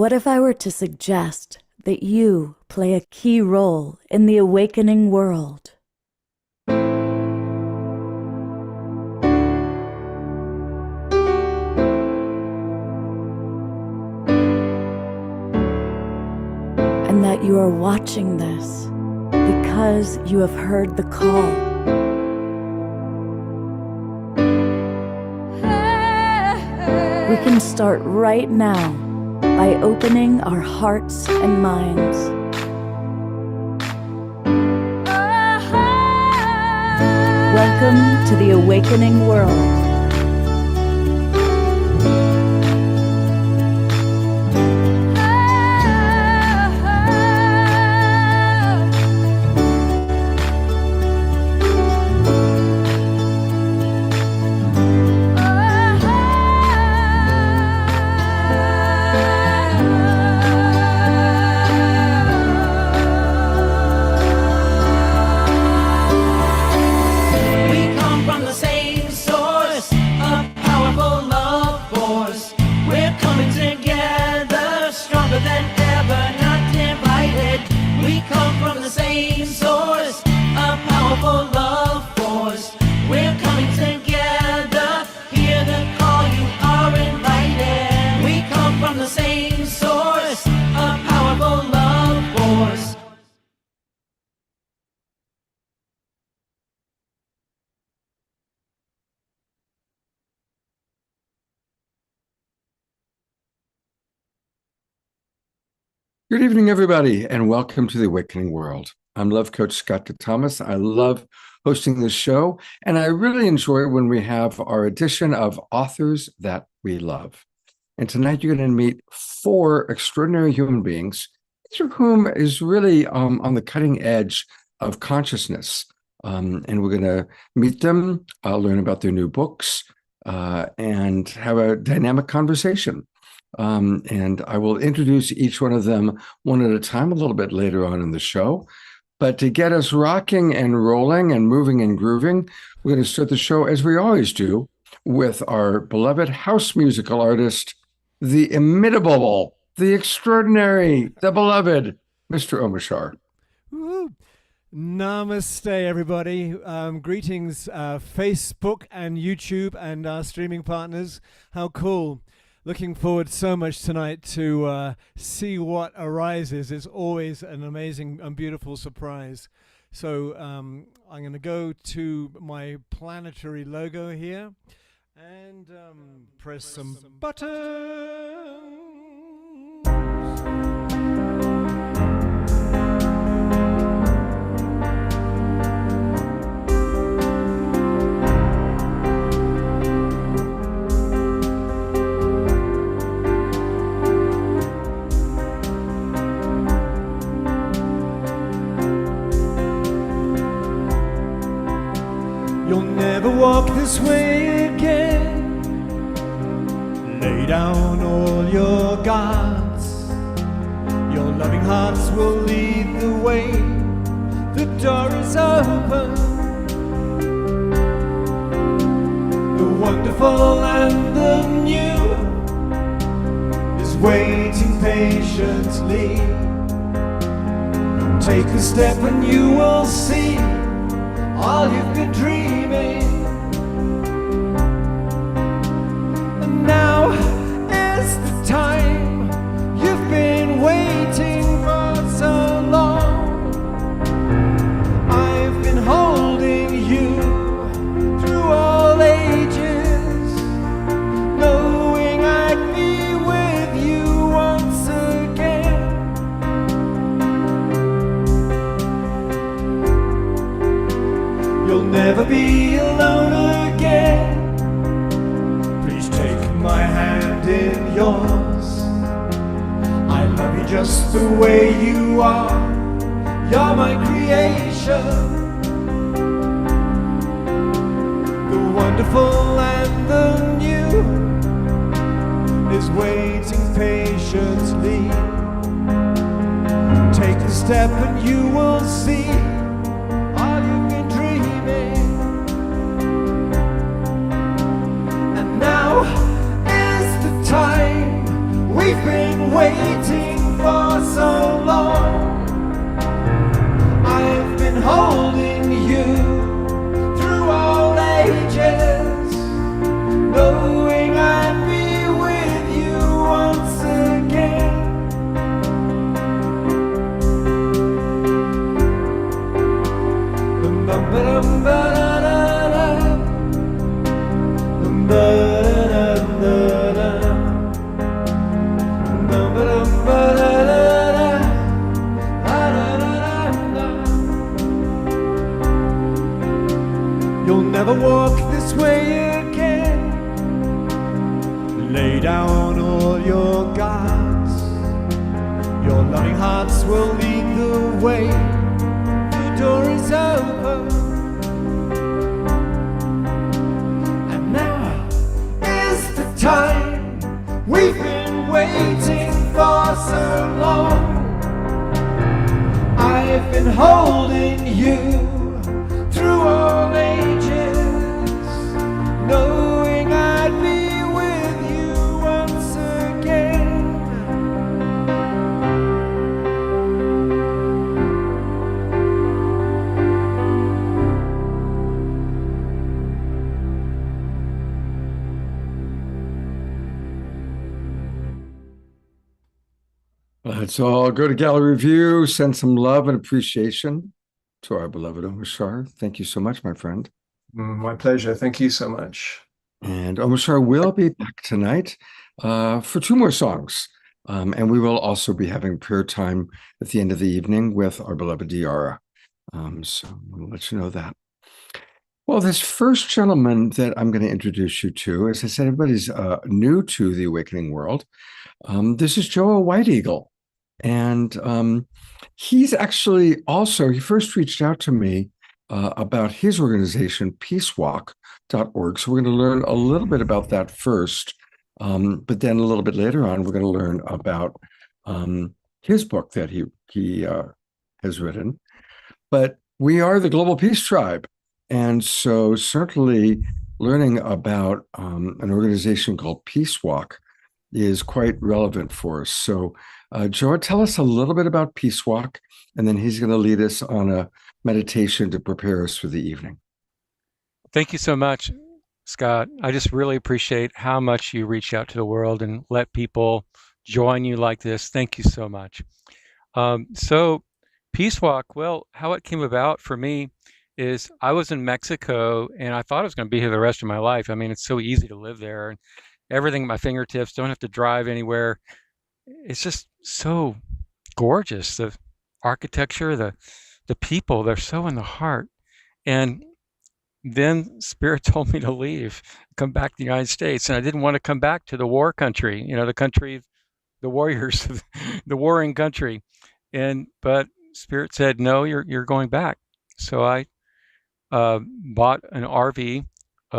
What if I were to suggest that you play a key role in the awakening world? And that you are watching this because you have heard the call. We can start right now by opening our hearts and minds. Welcome to the awakening world. Good evening, everybody, and welcome to the Awakening World. I'm Love Coach Scott Thomas. I love hosting this show, and I really enjoy when we have our edition of Authors That We Love. And tonight you're going to meet four extraordinary human beings, each of whom is really on the cutting edge of consciousness. And we're going to meet them, learn about their new books, and have a dynamic conversation. And I will introduce each one of them one at a time a little bit later on in the show. But to get us rocking and rolling and moving and grooving, we're going to start the show, as we always do, with our beloved house musical artist, the inimitable, the extraordinary, the beloved, Mr. Omashar. Woo. Namaste, everybody. Greetings, Facebook and YouTube and our streaming partners. How cool. Looking forward so much tonight to see what arises. It's always an amazing and beautiful surprise. So I'm going to go to my planetary logo here and press some buttons. You'll never walk this way again. Lay down all your guards. Your loving hearts will lead the way. The door is open. The wonderful and the new is waiting patiently. Take a step and you will see all you've been dreaming. And now is the time you've been waiting for so long. I've been holding you through all ages, knowing I'd be with you once again. You'll never be alone again. Please take my hand in yours. I love you just the way you are. You're my creation. The wonderful and the new is waiting patiently. Take a step and you will see all you've been dreaming. And now is the time we've been waiting. walk this way again. Lay down all your guards. Your loving hearts will lead the way. The door is open. And now is the time we've been waiting for so long. I've been holding you through all ages, knowing I'd be with you once again. Let's all go to Gallery View, send some love and appreciation to our beloved Omar Shar. Thank you so much, my friend. My pleasure. Thank you so much. And Omar Shar will be back tonight for 2 more songs. And we will also be having prayer time at the end of the evening with our beloved Diara. So we'll let you know that. Well, this first gentleman that I'm going to introduce you to, as I said, everybody's new to the Awakening World. This is Joel White Eagle. And he's actually also, he first reached out to me about his organization, peacewalk.org. So we're going to learn a little bit about that first. But then a little bit later on, we're going to learn about his book that he has written. But we are the Global Peace Tribe. And so certainly learning about an organization called Peace Walk is quite relevant for us. So Joe, tell us a little bit about Peace Walk, and then he's going to lead us on a meditation to prepare us for the evening. Thank you so much, Scott. I just really appreciate how much you reach out to the world and let people join you like this. Thank you so much. So Peace Walk, well, how it came about for me is I was in Mexico and I thought I was going to be here the rest of my life. I mean, it's so easy to live there and everything at my fingertips, don't have to drive anywhere. It's just so gorgeous. The architecture, the people, they're so in the heart. And then Spirit told me to leave, come back to the United States. And I didn't want to come back to the war country, the country of the warriors, the warring country. But Spirit said, no, you're going back. So I bought an RV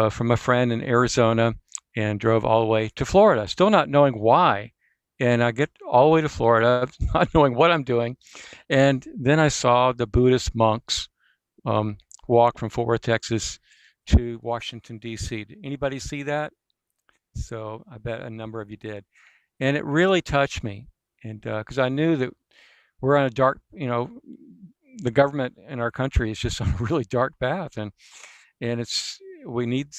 from a friend in Arizona and drove all the way to Florida, still not knowing why. And I get all the way to Florida, not knowing what I'm doing. And then I saw the Buddhist monks walk from Fort Worth, Texas to Washington, D.C. Did anybody see that? So I bet a number of you did. And it really touched me. And because I knew that we're on a dark, the government in our country is just on a really dark path. And we need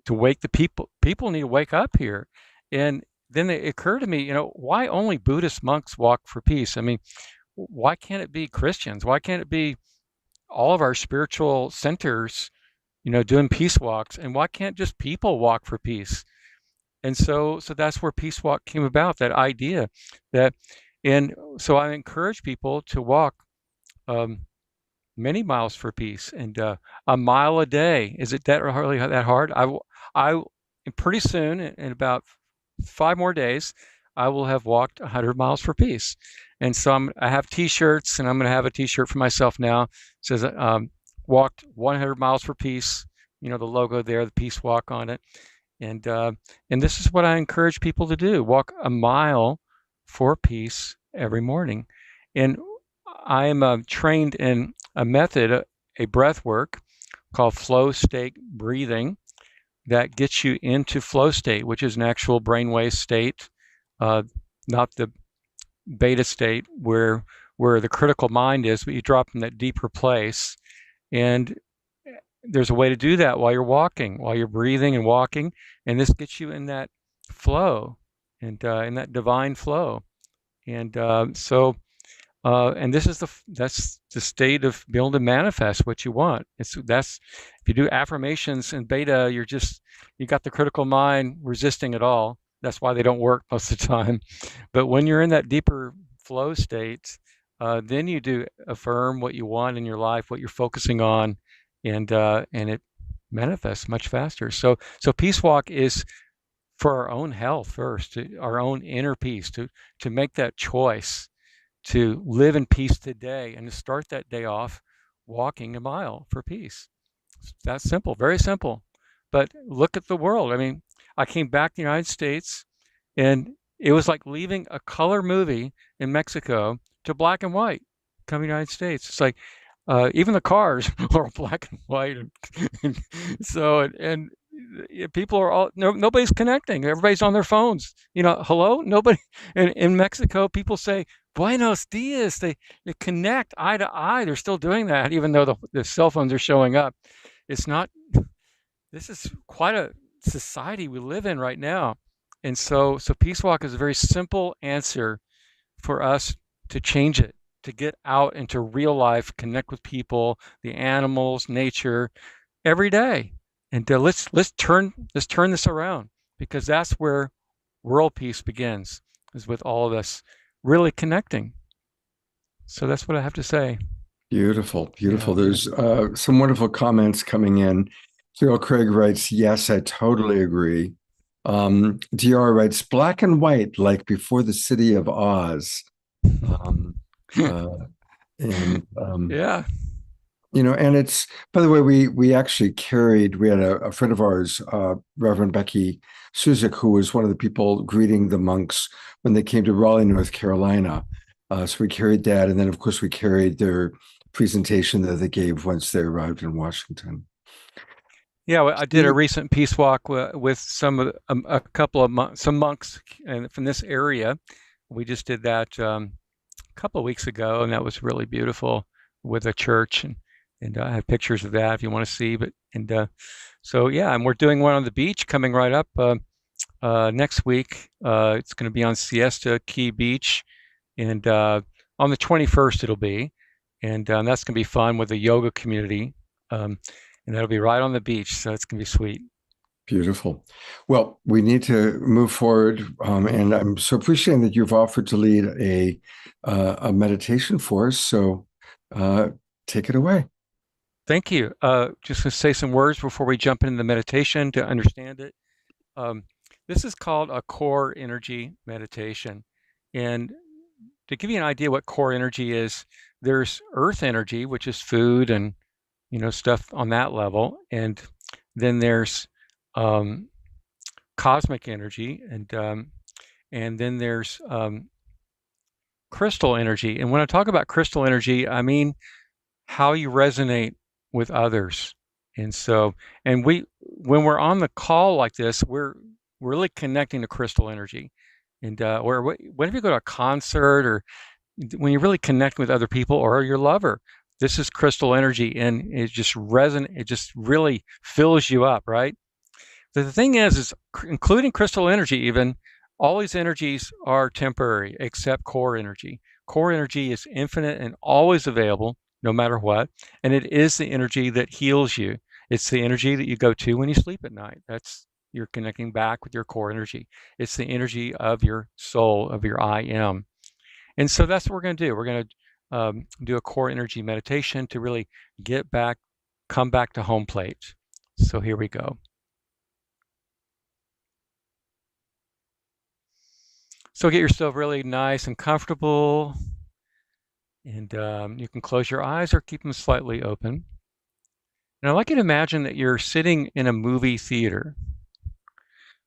to wake the people. People need to wake up here. And then it occurred to me, why only Buddhist monks walk for peace? I mean, why can't it be Christians? Why can't it be all of our spiritual centers, doing peace walks? And why can't just people walk for peace? And so that's where Peace Walk came about, that idea and so I encourage people to walk many miles for peace, and a mile a day. Is it really that hard? I pretty soon, in about 5 more days, I will have walked 100 miles for peace. And so I have T-shirts, and I'm going to have a T-shirt for myself now. It says, walked 100 miles for peace, the logo there, the Peace Walk on it. And this is what I encourage people to do: walk a mile for peace every morning. And I am trained in a method, a breath work called flow state breathing, that gets you into flow state, which is an actual brainwave state, not the beta state where the critical mind is, but you drop in that deeper place. And there's a way to do that while you're walking, while you're breathing and walking, and this gets you in that flow and in that divine flow. And and that's the state of being able to manifest what you want. If you do affirmations in beta, you got the critical mind resisting it all. That's why they don't work most of the time. But when you're in that deeper flow state, then you do affirm what you want in your life, what you're focusing on, and it manifest much faster. So Peace Walk is for our own health first, our own inner peace, to make that choice to live in peace today and to start that day off walking a mile for peace. That's simple, very simple. But look at the world. I mean, I came back to the United States and it was like leaving a color movie in Mexico to black and white coming to the United States. It's like even the cars are black and white. And people are all, nobody's connecting. Everybody's on their phones. Hello? Nobody. In Mexico, people say, Buenos dias. They connect eye to eye. They're still doing that, even though the cell phones are showing up. It's not, this is quite a society we live in right now. And so Peace Walk is a very simple answer for us to change it, to get out into real life, connect with people, the animals, nature, every day. And let's turn this around, because that's where world peace begins, is with all of us really connecting. So that's what I have to say. Beautiful, beautiful. Yeah. There's some wonderful comments coming in. Cyril Craig writes, yes, I totally agree. DR writes, black and white, like before the city of Oz. Yeah. And it's, by the way, we actually we had a friend of ours, Reverend Becky Suzik, who was one of the people greeting the monks when they came to Raleigh, North Carolina. So we carried that. And then, of course, we carried their presentation that they gave once they arrived in Washington. Yeah, I did a recent peace walk with some monks from this area. We just did that a couple of weeks ago, and that was really beautiful with a church, and I have pictures of that if you want to see. And we're doing one on the beach coming right up next week. It's going to be on Siesta Key Beach, and on the 21st it'll be, and that's going to be fun with the yoga community. And that'll be right on the beach, so it's going to be sweet. Beautiful. Well, we need to move forward, and I'm so appreciating that you've offered to lead a meditation for us. So take it away. Thank you. Just to say some words before we jump into the meditation to understand it. This is called a core energy meditation. And to give you an idea what core energy is, there's earth energy, which is food and stuff on that level, and then there's cosmic energy, and then there's crystal energy. And when I talk about crystal energy, I mean how you resonate with others. And when we're on the call like this, we're really connecting to crystal energy. And or whenever you go to a concert, or when you really connect with other people or your lover, this is crystal energy, and it just it just really fills you up, right? The thing is including crystal energy, even all these energies are temporary except core energy. Core energy is infinite and always available, no matter what, and it is the energy that heals you. It's the energy that you go to when you sleep at night. You're connecting back with your core energy. It's the energy of your soul, of your I am. And so that's what we're going to do. We're going to do a core energy meditation to really come back to home plate. So here we go. So get yourself really nice and comfortable, and you can close your eyes or keep them slightly open. And I'd like you to imagine that you're sitting in a movie theater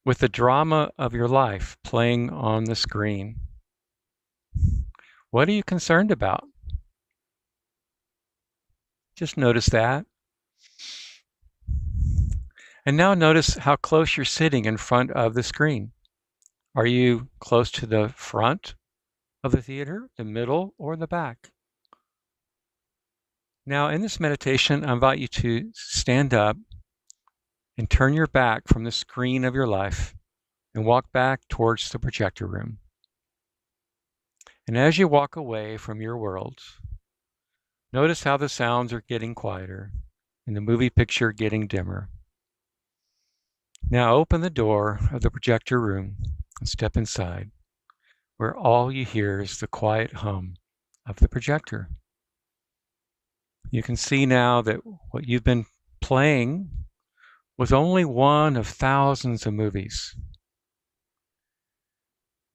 with the drama of your life playing on the screen. What are you concerned about? Just notice that. And now notice how close you're sitting in front of the screen. Are you close to the front of the theater, the middle, or the back? Now, in this meditation, I invite you to stand up and turn your back from the screen of your life and walk back towards the projector room. And as you walk away from your world, notice how the sounds are getting quieter and the movie picture getting dimmer. Now open the door of the projector room and step inside, where all you hear is the quiet hum of the projector. You can see now that what you've been playing was only one of thousands of movies.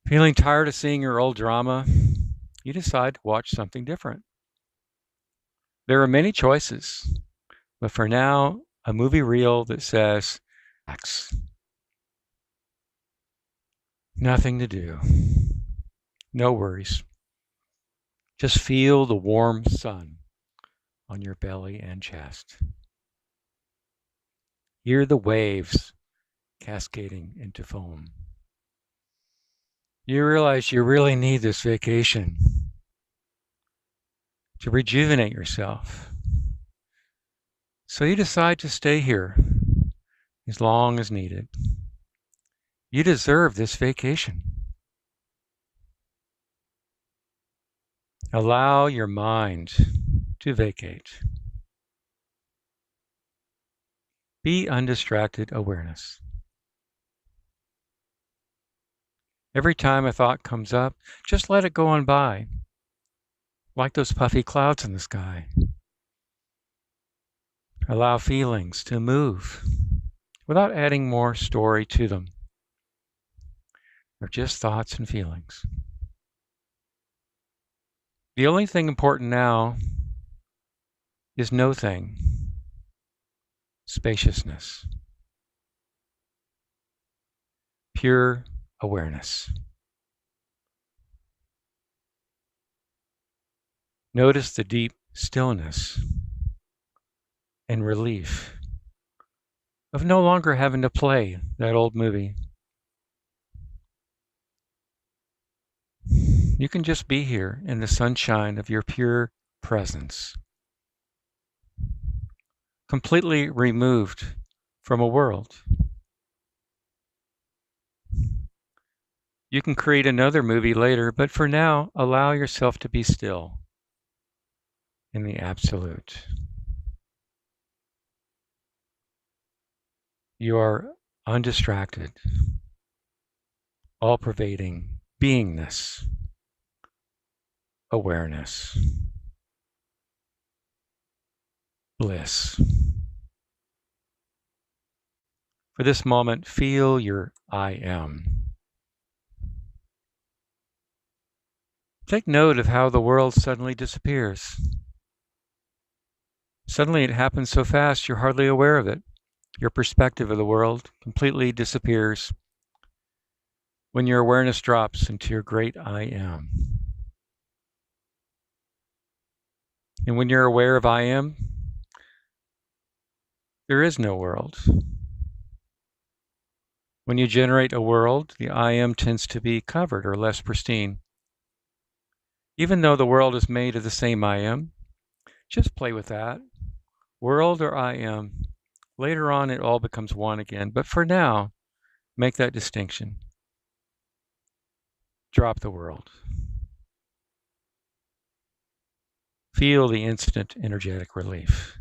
Feeling tired of seeing your old drama, you decide to watch something different. There are many choices, but for now, a movie reel that says, X. Nothing to do. No worries. Just feel the warm sun on your belly and chest. Hear the waves cascading into foam. You realize you really need this vacation to rejuvenate yourself. So you decide to stay here as long as needed. You deserve this vacation. Allow your mind to vacate. Be undistracted awareness. Every time a thought comes up, just let it go on by, like those puffy clouds in the sky. Allow feelings to move without adding more story to them. They're just thoughts and feelings. The only thing important now is no thing. Spaciousness. Pure awareness. Notice the deep stillness and relief of no longer having to play that old movie. You can just be here in the sunshine of your pure presence, completely removed from a world. You can create another movie later, but for now, allow yourself to be still in the absolute. You are undistracted, all-pervading beingness, awareness, bliss. For this moment, feel your I am. Take note of how the world suddenly disappears. Suddenly it happens so fast you're hardly aware of it. Your perspective of the world completely disappears when your awareness drops into your great I am. And when you're aware of I am, there is no world. When you generate a world, the I am tends to be covered or less pristine. Even though the world is made of the same I am, just play with that. World or I am. Later on, it all becomes one again. But for now, make that distinction. Drop the world. Feel the instant energetic relief.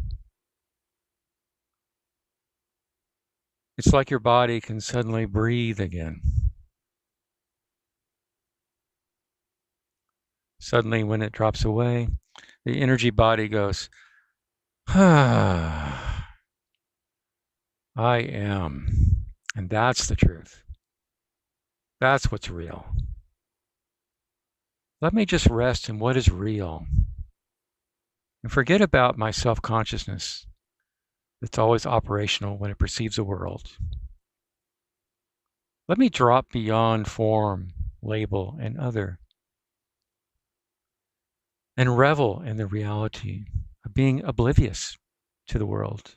It's like your body can suddenly breathe again. Suddenly, when it drops away, the energy body goes, I am. And that's the truth. That's what's real. Let me just rest in what is real. And forget about my self-consciousness that's always operational when it perceives a world. Let me drop beyond form, label, and other, and revel in the reality of being oblivious to the world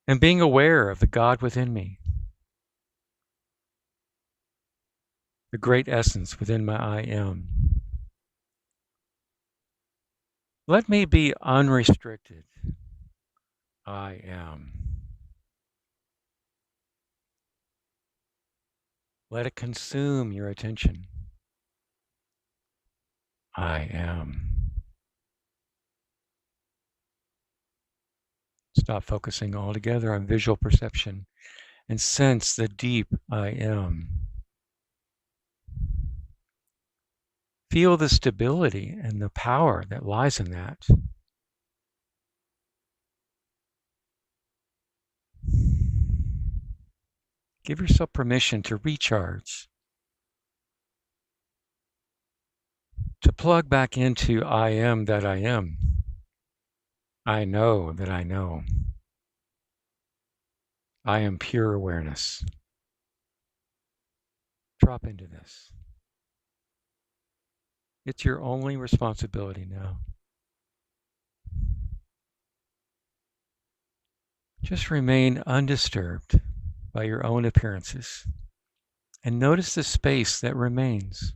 and being aware of the God within me, the great essence within my I am. Let me be unrestricted. I am. Let it consume your attention. I am. Stop focusing altogether on visual perception and sense the deep I am. Feel the stability and the power that lies in that. Give yourself permission to recharge, to plug back into I am that I am. I know that I know. I am pure awareness. Drop into this. It's your only responsibility now. Just remain undisturbed by your own appearances and notice the space that remains.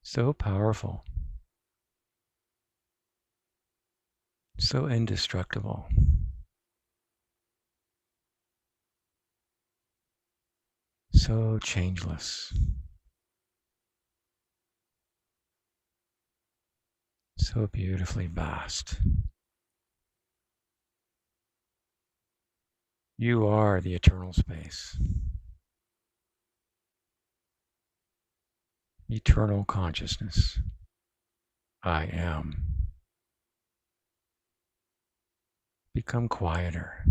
So powerful, so indestructible. So changeless. So beautifully vast. You are the eternal space. Eternal consciousness. I am. Become quieter.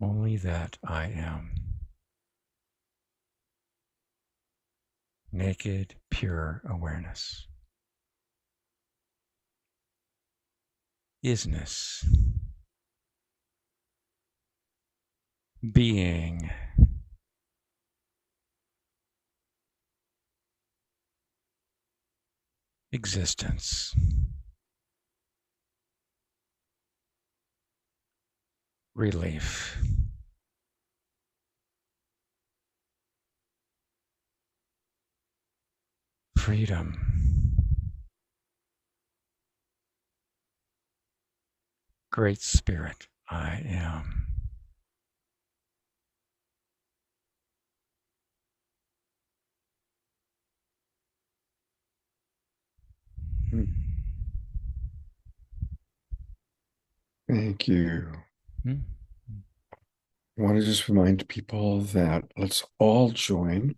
Only that I am. Naked, pure awareness. Isness. Being. Existence. Relief. Freedom. Great Spirit, I am. Thank you. Hmm. I want to just remind people that let's all join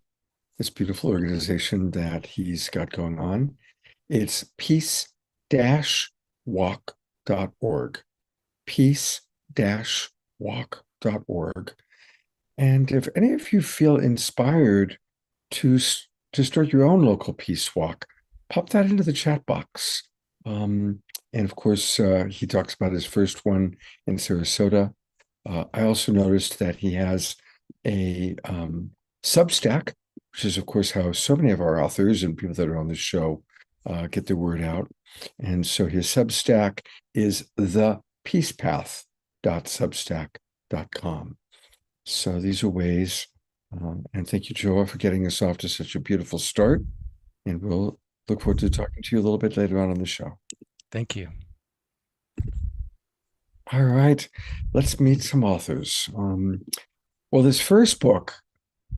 this beautiful organization that he's got going on. It's peace-walk.org. Peace-walk.org. And if any of you feel inspired to start your own local peace walk, pop that into the chat box. And of course, he talks about his first one in Sarasota. I also noticed that he has a Substack, which is, of course, how so many of our authors and people that are on the show get their word out. And so his Substack is thepeacepath.substack.com. So these are ways, and thank you, Joa, for getting us off to such a beautiful start. And we'll look forward to talking to you a little bit later on the show. Thank you. All right, let's meet some authors. Well, this first book,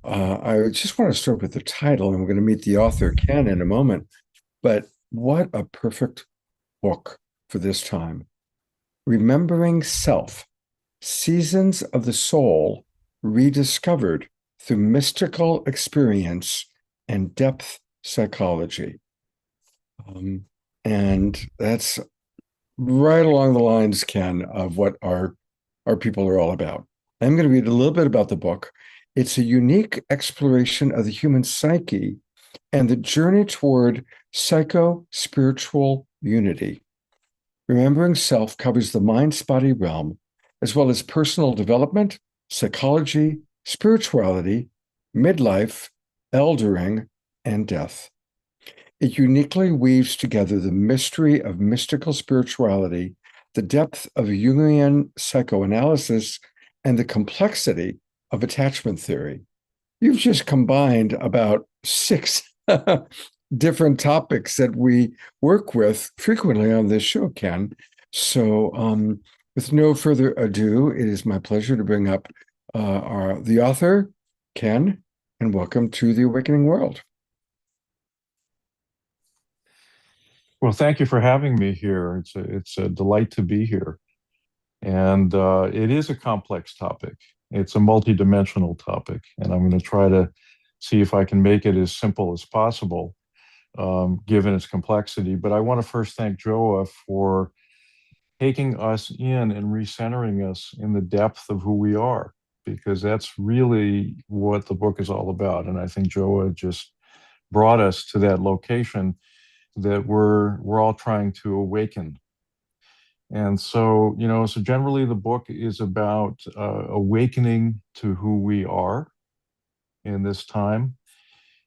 I just want to start with the title, and we're going to meet the author, Ken, in a moment. But what a perfect book for this time. Remembering Self, Seasons of the Soul Rediscovered Through Mystical Experience and Depth Psychology. And that's right along the lines, Ken, of what our people are all about. I'm going to read a little bit about the book. It's a unique exploration of the human psyche and the journey toward psycho-spiritual unity. Remembering Self covers the mind-body realm, as well as personal development, psychology, spirituality, midlife, eldering, and death. It uniquely weaves together the mystery of mystical spirituality, the depth of Jungian psychoanalysis, and the complexity of attachment theory. You've just combined about 6 different topics that we work with frequently on this show, Ken. So with no further ado, it is my pleasure to bring up the author, Ken, and welcome to the Awakening World. Well, thank you for having me here. It's a delight to be here. And it is a complex topic. It's a multidimensional topic, and I'm going to try to see if I can make it as simple as possible. given its complexity. But I want to first thank Joa for taking us in and recentering us in the depth of who we are, because that's really what the book is all about. And I think Joa just brought us to that location that we're all trying to awaken. And so, so generally the book is about awakening to who we are in this time.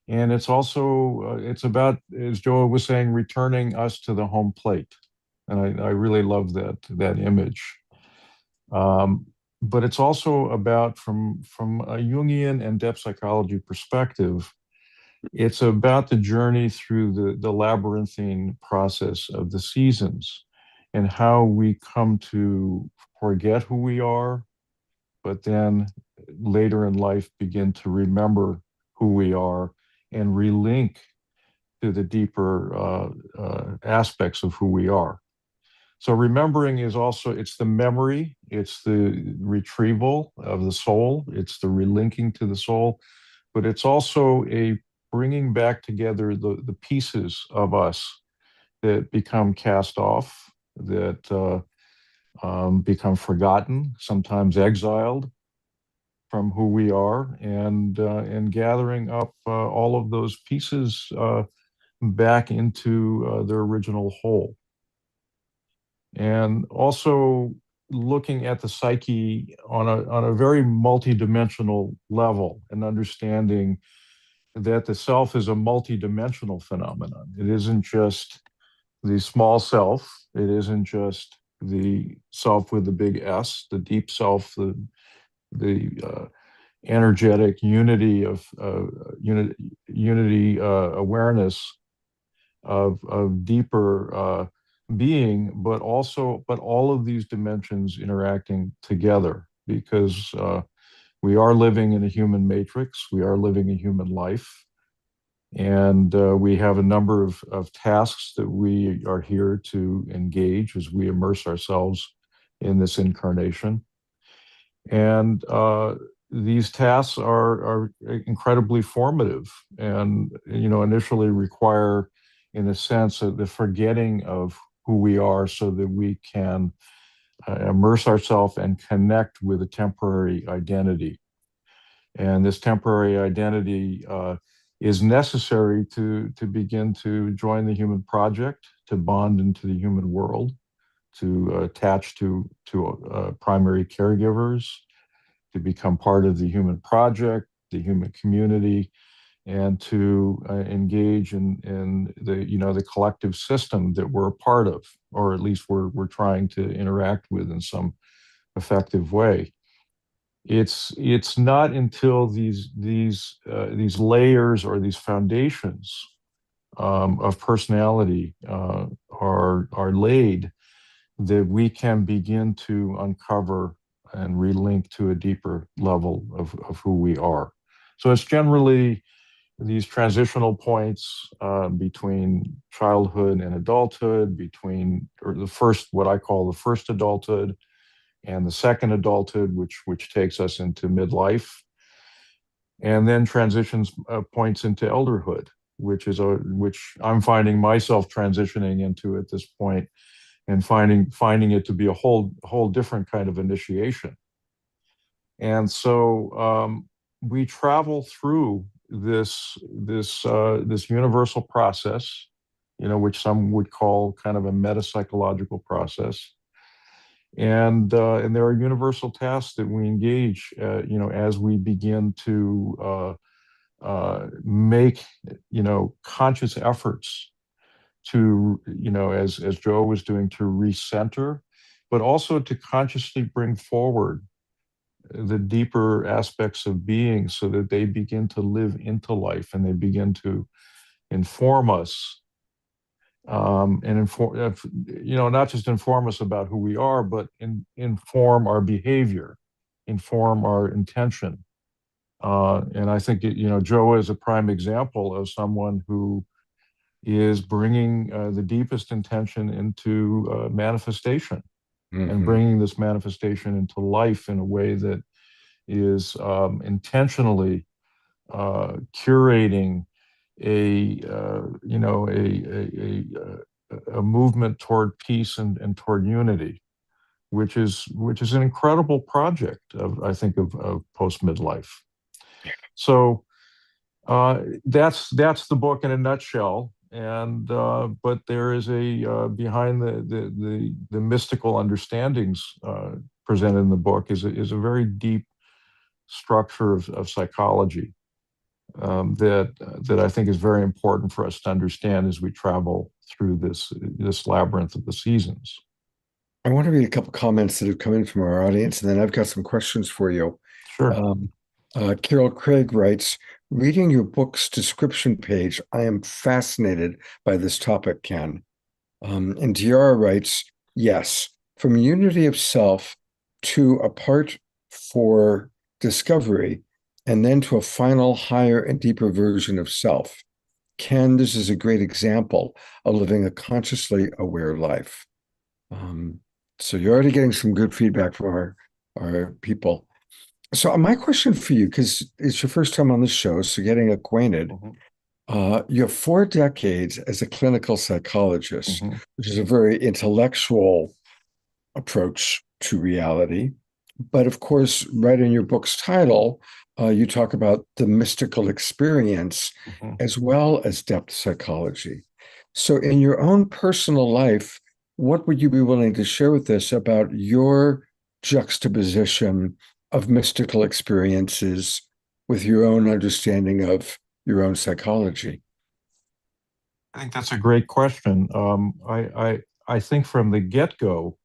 And it's also, it's about, as Joa was saying, returning us to the home plate. And I really love that image. But it's also about, from a Jungian and depth psychology perspective, it's about the journey through the labyrinthine process of the seasons and how we come to forget who we are, but then later in life begin to remember who we are and relink to the deeper aspects of who we are. So remembering is also, it's the memory, it's the retrieval of the soul, it's the relinking to the soul, but it's also a bringing back together the pieces of us that become cast off, that become forgotten, sometimes exiled from who we are, and gathering up all of those pieces back into their original whole. And also looking at the psyche on a very multidimensional level, and understanding that the self is a multidimensional phenomenon. It isn't just the small self. It isn't just the self with the big S, the deep self, the energetic unity of unity awareness of deeper being, but all of these dimensions interacting together, because we are living in a human matrix. We are living a human life. And we have a number of tasks that we are here to engage as we immerse ourselves in this incarnation. And these tasks are incredibly formative, and initially require, in a sense, the forgetting of who we are, so that we can immerse ourselves and connect with a temporary identity. And this temporary identity is necessary to begin to join the human project, to bond into the human world, to attach to primary caregivers, to become part of the human project, the human community, and to engage in the collective system that we're a part of, or at least we're trying to interact with in some effective way. It's not until these layers or these foundations of personality are laid that we can begin to uncover and relink to a deeper level of who we are. So it's generally these transitional points between childhood and adulthood, or what I call the first adulthood, and the second adulthood, which takes us into midlife, and then transitions points into elderhood, which I'm finding myself transitioning into at this point, and finding it to be a whole different kind of initiation. And so we travel through this universal process, which some would call kind of a metapsychological process. And there are universal tasks that we engage, as we begin to make, conscious efforts to, as Joe was doing, to recenter, but also to consciously bring forward the deeper aspects of being, so that they begin to live into life, and they begin to inform us. And inform, not just inform us about who we are, but inform our behavior, inform our intention. And I think, Joe is a prime example of someone who is bringing the deepest intention into manifestation, and bringing this manifestation into life in a way that is intentionally curating you know, a movement toward peace and toward unity, which is an incredible project of, I think, of post midlife. So that's the book in a nutshell. And but there is a behind the mystical understandings presented in the book is a very deep structure of psychology that I think is very important for us to understand as we travel through this labyrinth of the seasons. I want to read a couple comments that have come in from our audience, and then I've got some questions for you. Sure. Carol Craig writes, reading your book's description page, I am fascinated by this topic, Ken. And Tiara writes, yes, from unity of self to a part for discovery, and then to a final higher and deeper version of self. Ken, this is a great example of living a consciously aware life. So you're already getting some good feedback from our people. So my question for you, because it's your first time on the show, so getting acquainted, you have 4 decades as a clinical psychologist, which is a very intellectual approach to reality. But of course, right in your book's title, you talk about the mystical experience as well as depth psychology. So in your own personal life, what would you be willing to share with us about your juxtaposition of mystical experiences with your own understanding of your own psychology? I think that's a great question. I think from the get-go,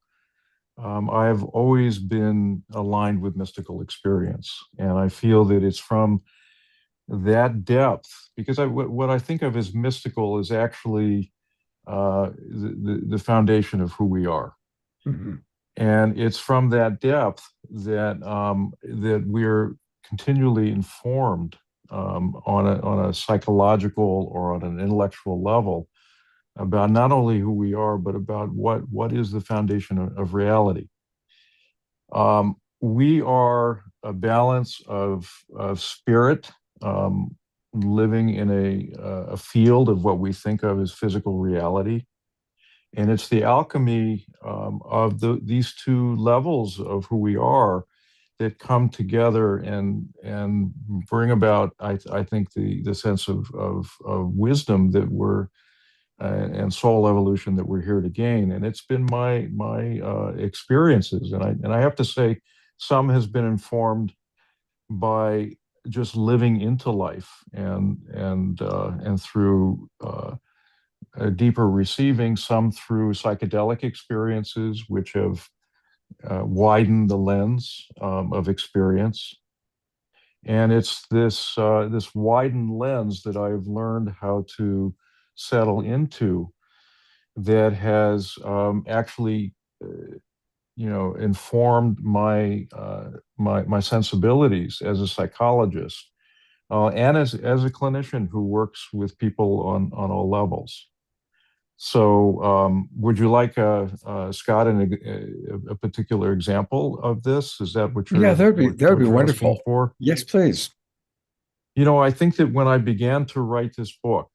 I've always been aligned with mystical experience, and I feel that it's from that depth, because what I think of as mystical is actually the foundation of who we are. And it's from that depth that that we're continually informed on a psychological or on an intellectual level about not only who we are, but about what is the foundation of reality. We are a balance of spirit living in a field of what we think of as physical reality. And it's the alchemy of these two levels of who we are that come together and bring about, I think, the sense of wisdom that we're and soul evolution that we're here to gain. And it's been my experiences, and I have to say, some has been informed by just living into life and through a deeper receiving, some through psychedelic experiences, which have widened the lens of experience. And it's this widened lens that I've learned how to settle into that has actually, informed my sensibilities as a psychologist and as a clinician who works with people on all levels. So, would you like, Scott, a particular example of this? Is that what you're? Yeah, that would be wonderful. For? Yes, please. I think that when I began to write this book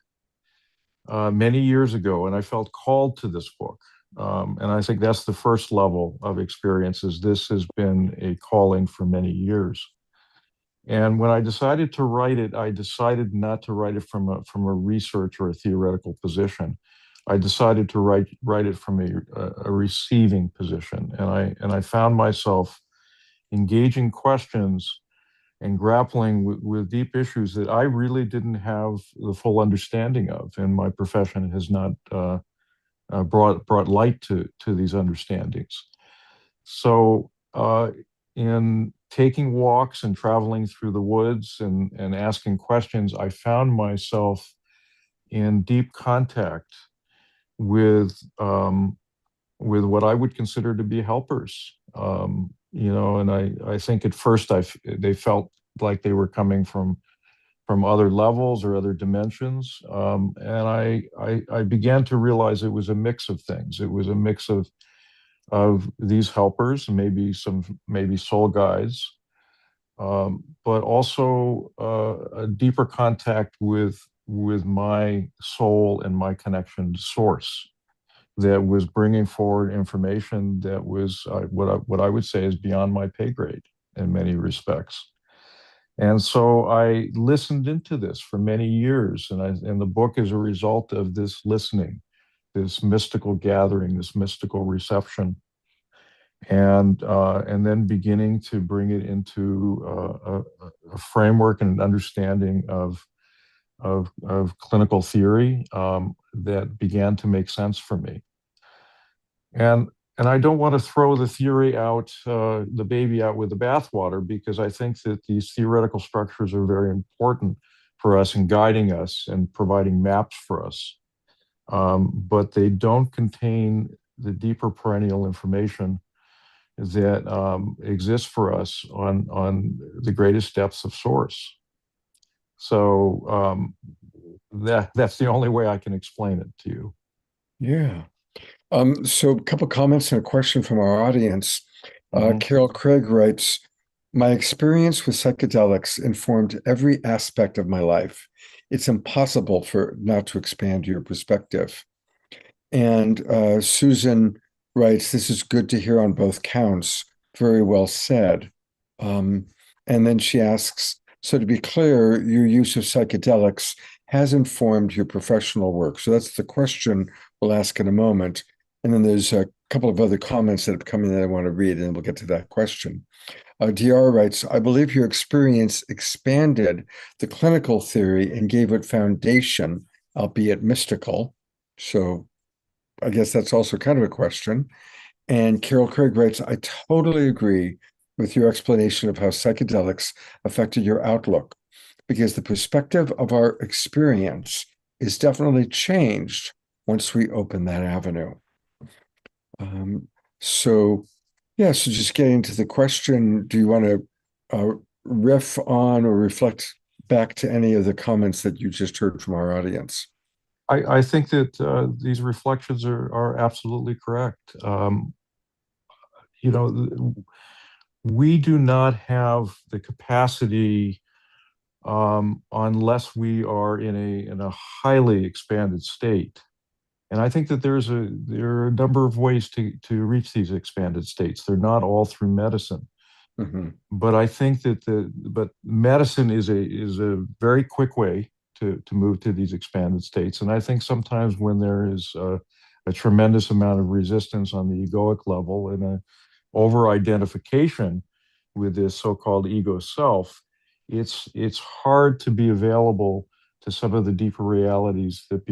many years ago, and I felt called to this book, and I think that's the first level of experiences. This has been a calling for many years. And when I decided to write it, I decided not to write it from a research or a theoretical position. I decided to write it from a receiving position, and I found myself engaging questions and grappling with deep issues that I really didn't have the full understanding of, and my profession has not brought light to these understandings. So, in taking walks and traveling through the woods and asking questions, I found myself in deep contact with what I would consider to be helpers, and I think at first they felt like they were coming from other levels or other dimensions, and I began to realize it was a mix of things. It was a mix of these helpers, maybe soul guides, but also a deeper contact with with my soul and my connection to source that was bringing forward information that was what I would say is beyond my pay grade in many respects. And so I listened into this for many years, and the book is a result of this listening, this mystical gathering, this mystical reception, and then beginning to bring it into a framework and an understanding of clinical theory that began to make sense for me. And I don't want to throw the theory out, the baby out with the bathwater, because I think that these theoretical structures are very important for us in guiding us and providing maps for us. But they don't contain the deeper perennial information that exists for us on the greatest depths of source. So that's the only way I can explain it to you. Yeah. So a couple comments and a question from our audience. Mhm. Carol Craig writes, my experience with psychedelics informed every aspect of my life. It's impossible for not to expand your perspective. And Susan writes, this is good to hear on both counts. Very well said. And then she asks, so to be clear, your use of psychedelics has informed your professional work. So that's the question we'll ask in a moment. And then there's a couple of other comments that have come in that I want to read, and we'll get to that question. DR writes, I believe your experience expanded the clinical theory and gave it foundation, albeit mystical. So I guess that's also kind of a question. And Carol Craig writes, I totally agree with your explanation of how psychedelics affected your outlook, because the perspective of our experience is definitely changed once we open that avenue. So just getting to the question, do you want to riff on or reflect back to any of the comments that you just heard from our audience? I think that these reflections are absolutely correct. We do not have the capacity unless we are in a highly expanded state. And I think that there are a number of ways to reach these expanded states. They're not all through medicine. Mm-hmm. But I think that medicine is a very quick way to move to these expanded states. And I think sometimes when there is a tremendous amount of resistance on the egoic level and a over-identification with this so-called ego self, it's hard to be available to some of the deeper realities that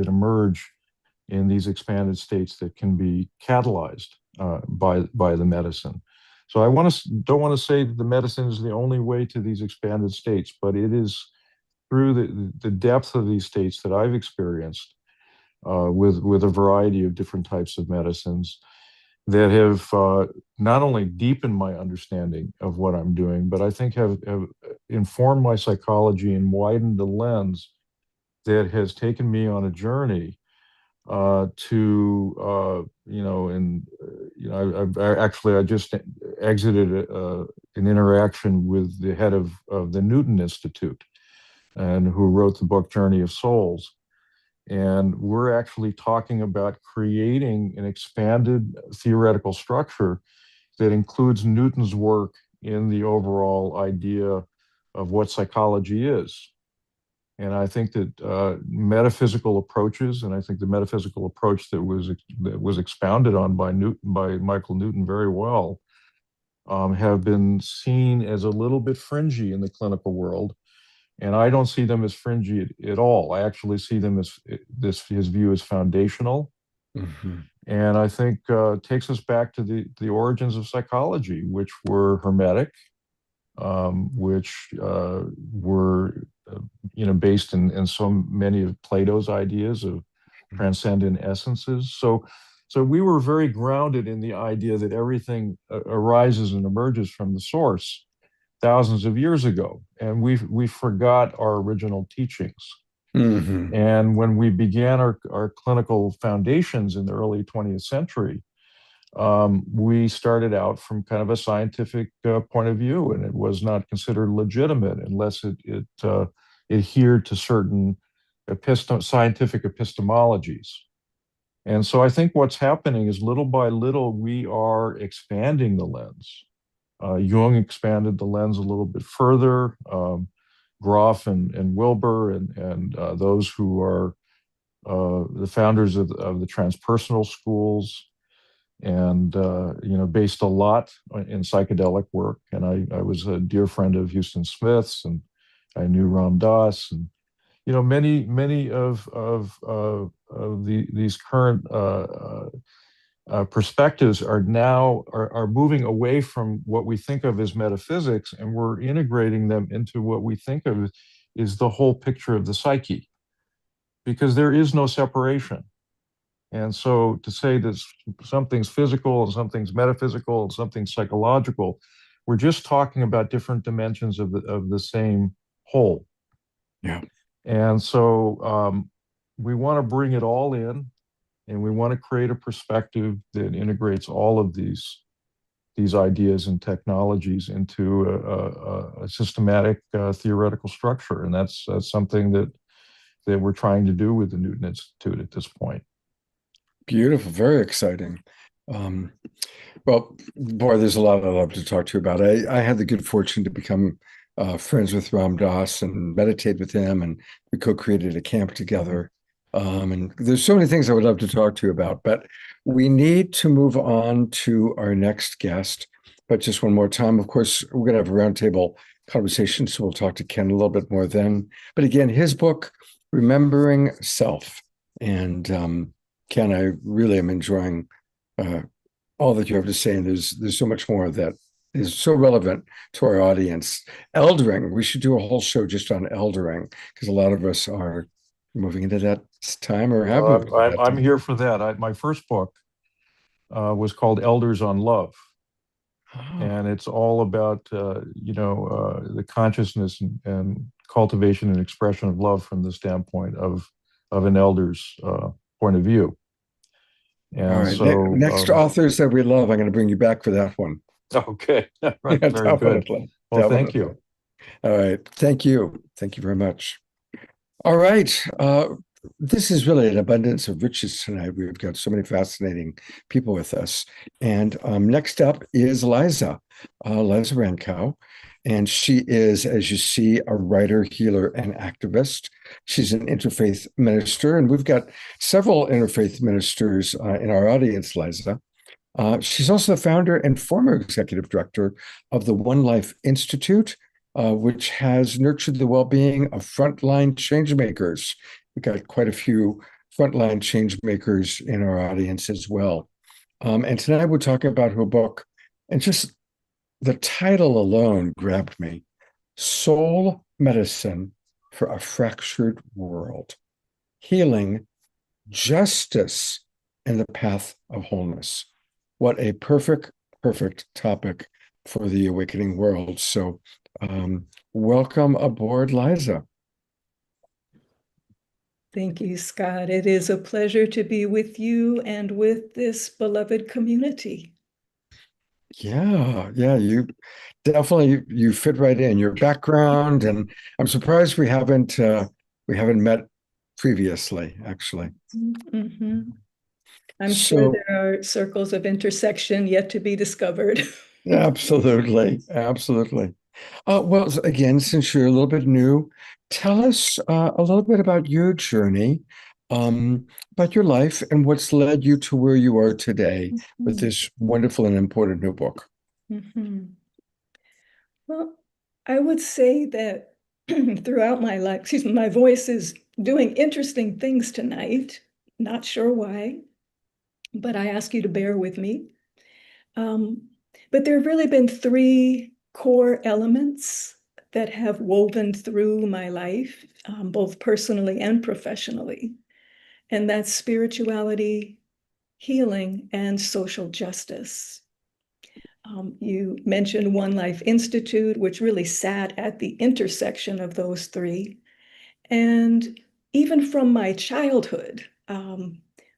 emerge in these expanded states that can be catalyzed by the medicine. So I don't want to say that the medicine is the only way to these expanded states, but it is through the depth of these states that I've experienced with a variety of different types of medicines that have not only deepened my understanding of what I'm doing, but I think have informed my psychology and widened the lens that has taken me on a journey I just exited an interaction with the head of the Newton Institute, and who wrote the book Journey of Souls. And we're actually talking about creating an expanded theoretical structure that includes Newton's work in the overall idea of what psychology is. And I think that metaphysical approaches, and I think the metaphysical approach that was expounded on by Michael Newton very well, have been seen as a little bit fringy in the clinical world. And I don't see them as fringy at all. I actually see them as his view is foundational. Mm-hmm. And I think takes us back to the origins of psychology, which were Hermetic, which were based in so many of Plato's ideas of transcendent essences. So we were very grounded in the idea that everything arises and emerges from the source thousands of years ago, and we forgot our original teachings. Mm-hmm. And when we began our clinical foundations in the early 20th century, we started out from kind of a scientific point of view, and it was not considered legitimate unless it adhere to certain scientific epistemologies. And so I think what's happening is little by little, we are expanding the lens. Jung expanded the lens a little bit further. Groff and Wilber and those who are the founders of the transpersonal schools, and based a lot in psychedelic work. And I was a dear friend of Houston Smith's, and I knew Ram Dass, and many of these current perspectives are now moving away from what we think of as metaphysics, and we're integrating them into what we think of is the whole picture of the psyche, because there is no separation. And so to say that something's physical and something's metaphysical and something's psychological, we're just talking about different dimensions of the same whole. Yeah. And so we want to bring it all in, and we want to create a perspective that integrates all of these ideas and technologies into a systematic theoretical structure. And that's something that we're trying to do with the Newton Institute at this point. Beautiful, very exciting. Well, boy, there's a lot I'd love to talk to you about. I had the good fortune to become friends with Ram Dass and meditate with him, and we co-created a camp together. And there's so many things I would love to talk to you about, but we need to move on to our next guest. But just one more time, of course, we're going to have a roundtable conversation, so we'll talk to Ken a little bit more then. But again, his book, Remembering Self. And Ken, I really am enjoying all that you have to say, and there's so much more that is so relevant to our audience. Eldering, we should do a whole show just on eldering, because a lot of us are moving into that time or have moved into that I'm time. here for that. My first book was called Elders on Love. And it's all about, the consciousness and cultivation and expression of love from the standpoint of an elder's point of view. And all right. so Next authors that we love, I'm going to bring you back for that one. Okay. Right. Yeah, Very good. Well, thank you. All right. Thank you. Thank you very much. All right. This is really an abundance of riches tonight. We've got so many fascinating people with us. And next up is Liza Rankow. And she is, as you see, a writer, healer, and activist. She's an interfaith minister, and we've got several interfaith ministers in our audience, Liza. She's also the founder and former executive director of the One Life Institute, which has nurtured the well-being of frontline change makers. We've got quite a few frontline change makers in our audience as well. And tonight we're talking about her book, and just the title alone grabbed me: Soul Medicine for a Fractured World, Healing, Justice, and the Path of Wholeness. What a perfect topic for the awakening world. So welcome aboard, Liza. Thank you, Scott. It is a pleasure to be with you and with this beloved community. Yeah, you definitely, you fit right in, your background, and I'm surprised we haven't met previously, actually. Mm-hmm. I'm sure there are circles of intersection yet to be discovered. Absolutely. Well, again, since you're a little bit new, tell us a little bit about your journey, about your life, and what's led you to where you are today with this wonderful and important new book. Mm-hmm. Well, I would say that throughout my life, my voice is doing interesting things tonight. Not sure why, but I ask you to bear with me. But there have really been three core elements that have woven through my life, both personally and professionally. And that's spirituality, healing, and social justice. You mentioned One Life Institute, which really sat at the intersection of those three. And even from my childhood,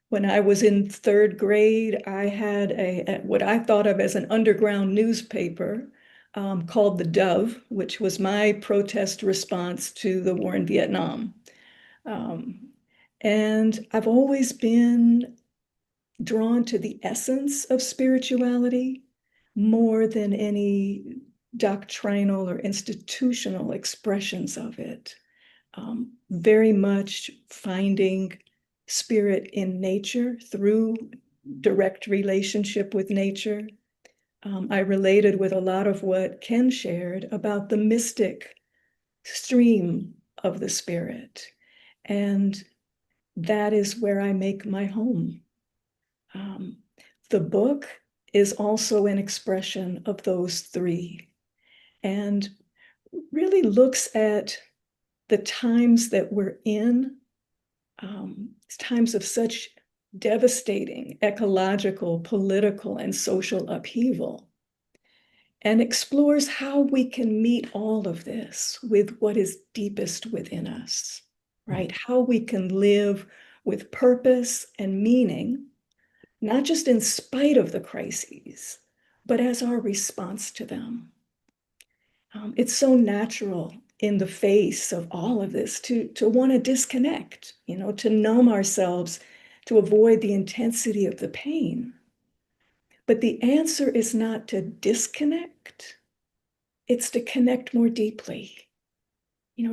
when I was in third grade, I had what I thought of as an underground newspaper called The Dove, which was my protest response to the war in Vietnam. And I've always been drawn to the essence of spirituality more than any doctrinal or institutional expressions of it. Very much finding spirit in nature through direct relationship with nature. I related with a lot of what Ken shared about the mystic stream of the spirit. And that is where I make my home. The book is also an expression of those three and really looks at the times that we're in, times of such devastating ecological, political, and social upheaval, and explores how we can meet all of this with what is deepest within us, right? How we can live with purpose and meaning, not just in spite of the crises, but as our response to them. It's so natural in the face of all of this to want to disconnect, to numb ourselves, to avoid the intensity of the pain. But the answer is not to disconnect, it's to connect more deeply,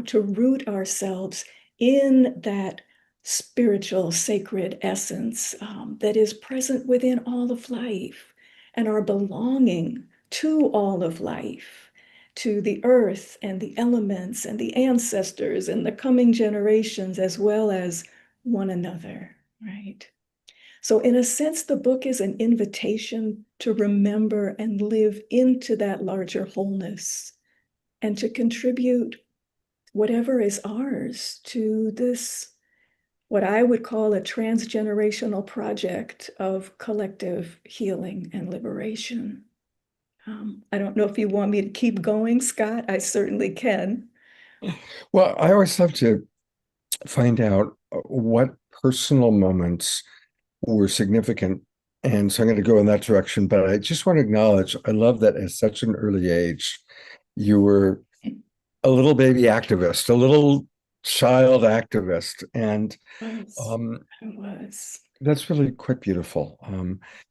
to root ourselves in that spiritual, sacred essence that is present within all of life and our belonging to all of life, to the earth and the elements and the ancestors and the coming generations, as well as one another, right? So in a sense, the book is an invitation to remember and live into that larger wholeness and to contribute whatever is ours to this, what I would call a transgenerational project of collective healing and liberation. I don't know if you want me to keep going, Scott. I certainly can. Well, I always love to find out what personal moments were significant. And so I'm going to go in that direction. But I just want to acknowledge, I love that at such an early age, you were a little baby activist, a little child activist. And I was. that's really quite beautiful.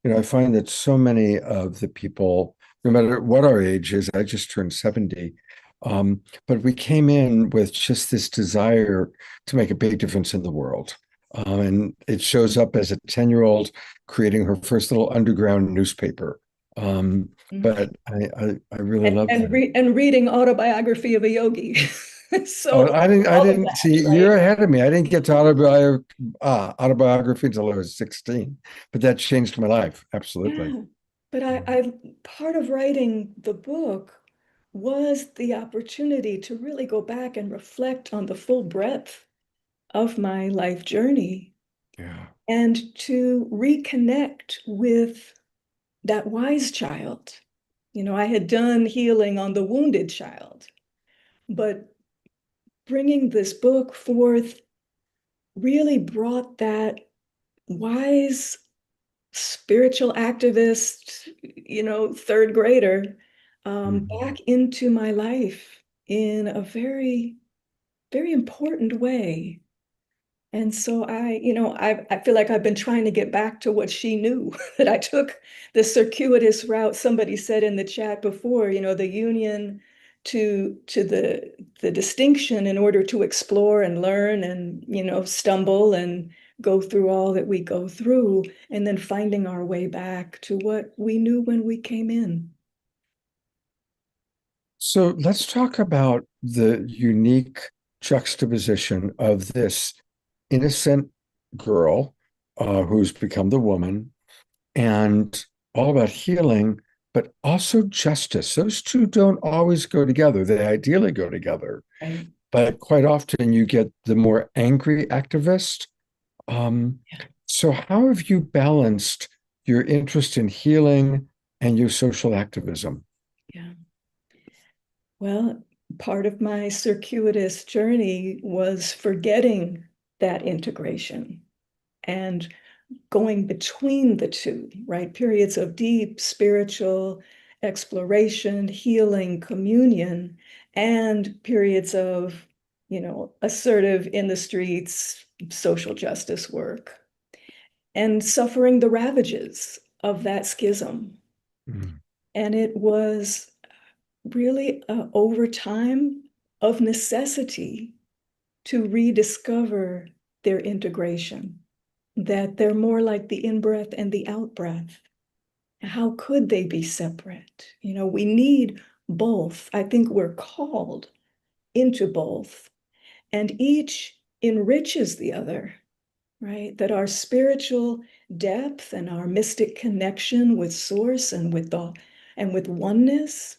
I find that so many of the people, no matter what our age is, I just turned 70, but we came in with just this desire to make a big difference in the world. And it shows up as a 10-year-old creating her first little underground newspaper. But I really love that. And reading Autobiography of a Yogi. So I didn't that, see, right? you're ahead of me. I didn't get to autobiography until I was 16, but that changed my life. Absolutely. Yeah. But I part of writing the book was the opportunity to really go back and reflect on the full breadth of my life journey. Yeah. And to reconnect with that wise child. I had done healing on the wounded child, but bringing this book forth really brought that wise spiritual activist, third grader, back into my life in a very, very important way. And so I feel like I've been trying to get back to what she knew, that I took the circuitous route. Somebody said in the chat before, the union to the distinction in order to explore and learn and, stumble and go through all that we go through, and then finding our way back to what we knew when we came in. So let's talk about the unique juxtaposition of this innocent girl who's become the woman and all about healing, but also justice. Those two don't always go together. They ideally go together, Right. but quite often you get the more angry activist. So how have you balanced your interest in healing and your social activism? Yeah. Well, part of my circuitous journey was forgetting that integration and going between the two, right? Periods of deep spiritual exploration, healing, communion, and periods of, assertive in the streets, social justice work, and suffering the ravages of that schism. Mm. And it was really over time of necessity to rediscover their integration, that they're more like the in-breath and the out-breath. How could they be separate? We need both. I think we're called into both, and each enriches the other, right? That our spiritual depth and our mystic connection with source and with oneness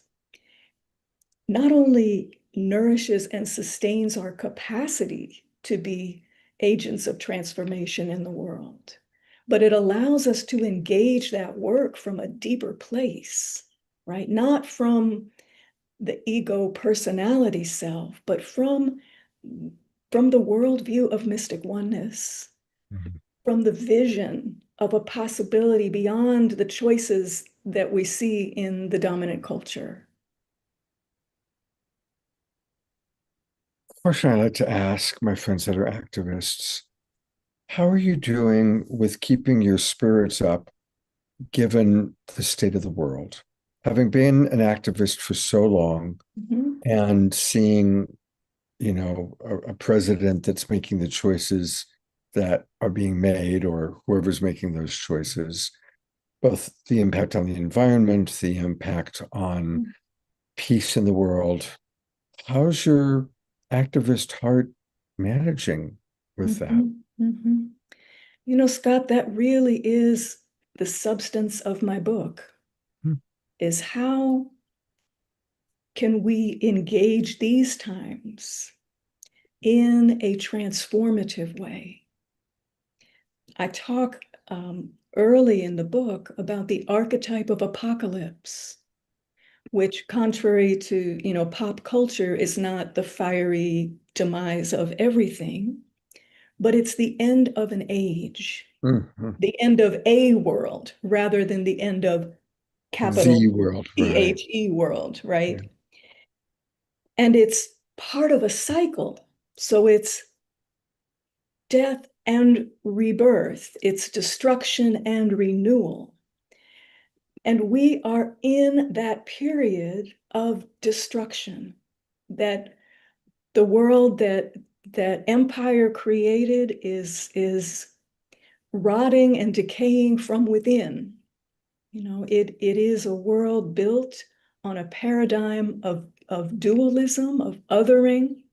not only nourishes and sustains our capacity to be agents of transformation in the world, but it allows us to engage that work from a deeper place, right? Not from the ego personality self, but from the worldview of mystic oneness, Mhm. from the vision of a possibility beyond the choices that we see in the dominant culture. Question I like to ask my friends that are activists: how are you doing with keeping your spirits up given the state of the world? Having been an activist for so long Mhm. and seeing, a president that's making the choices that are being made, or whoever's making those choices, both the impact on the environment, the impact on peace in the world. How's your activist heart managing with that? Mhm. Mhm. Scott, that really is the substance of my book, Hmm. is how can we engage these times in a transformative way? I talk early in the book about the archetype of apocalypse, which, contrary to, pop culture, is not the fiery demise of everything, but it's the end of an age, Mhm. the end of a world rather than the end of capital The world, right? THE world, Yeah. right? And it's part of a cycle. So it's death and rebirth, it's destruction and renewal. And we are in that period of destruction, that the world that empire created is rotting and decaying from within. It is a world built on a paradigm of dualism, of othering,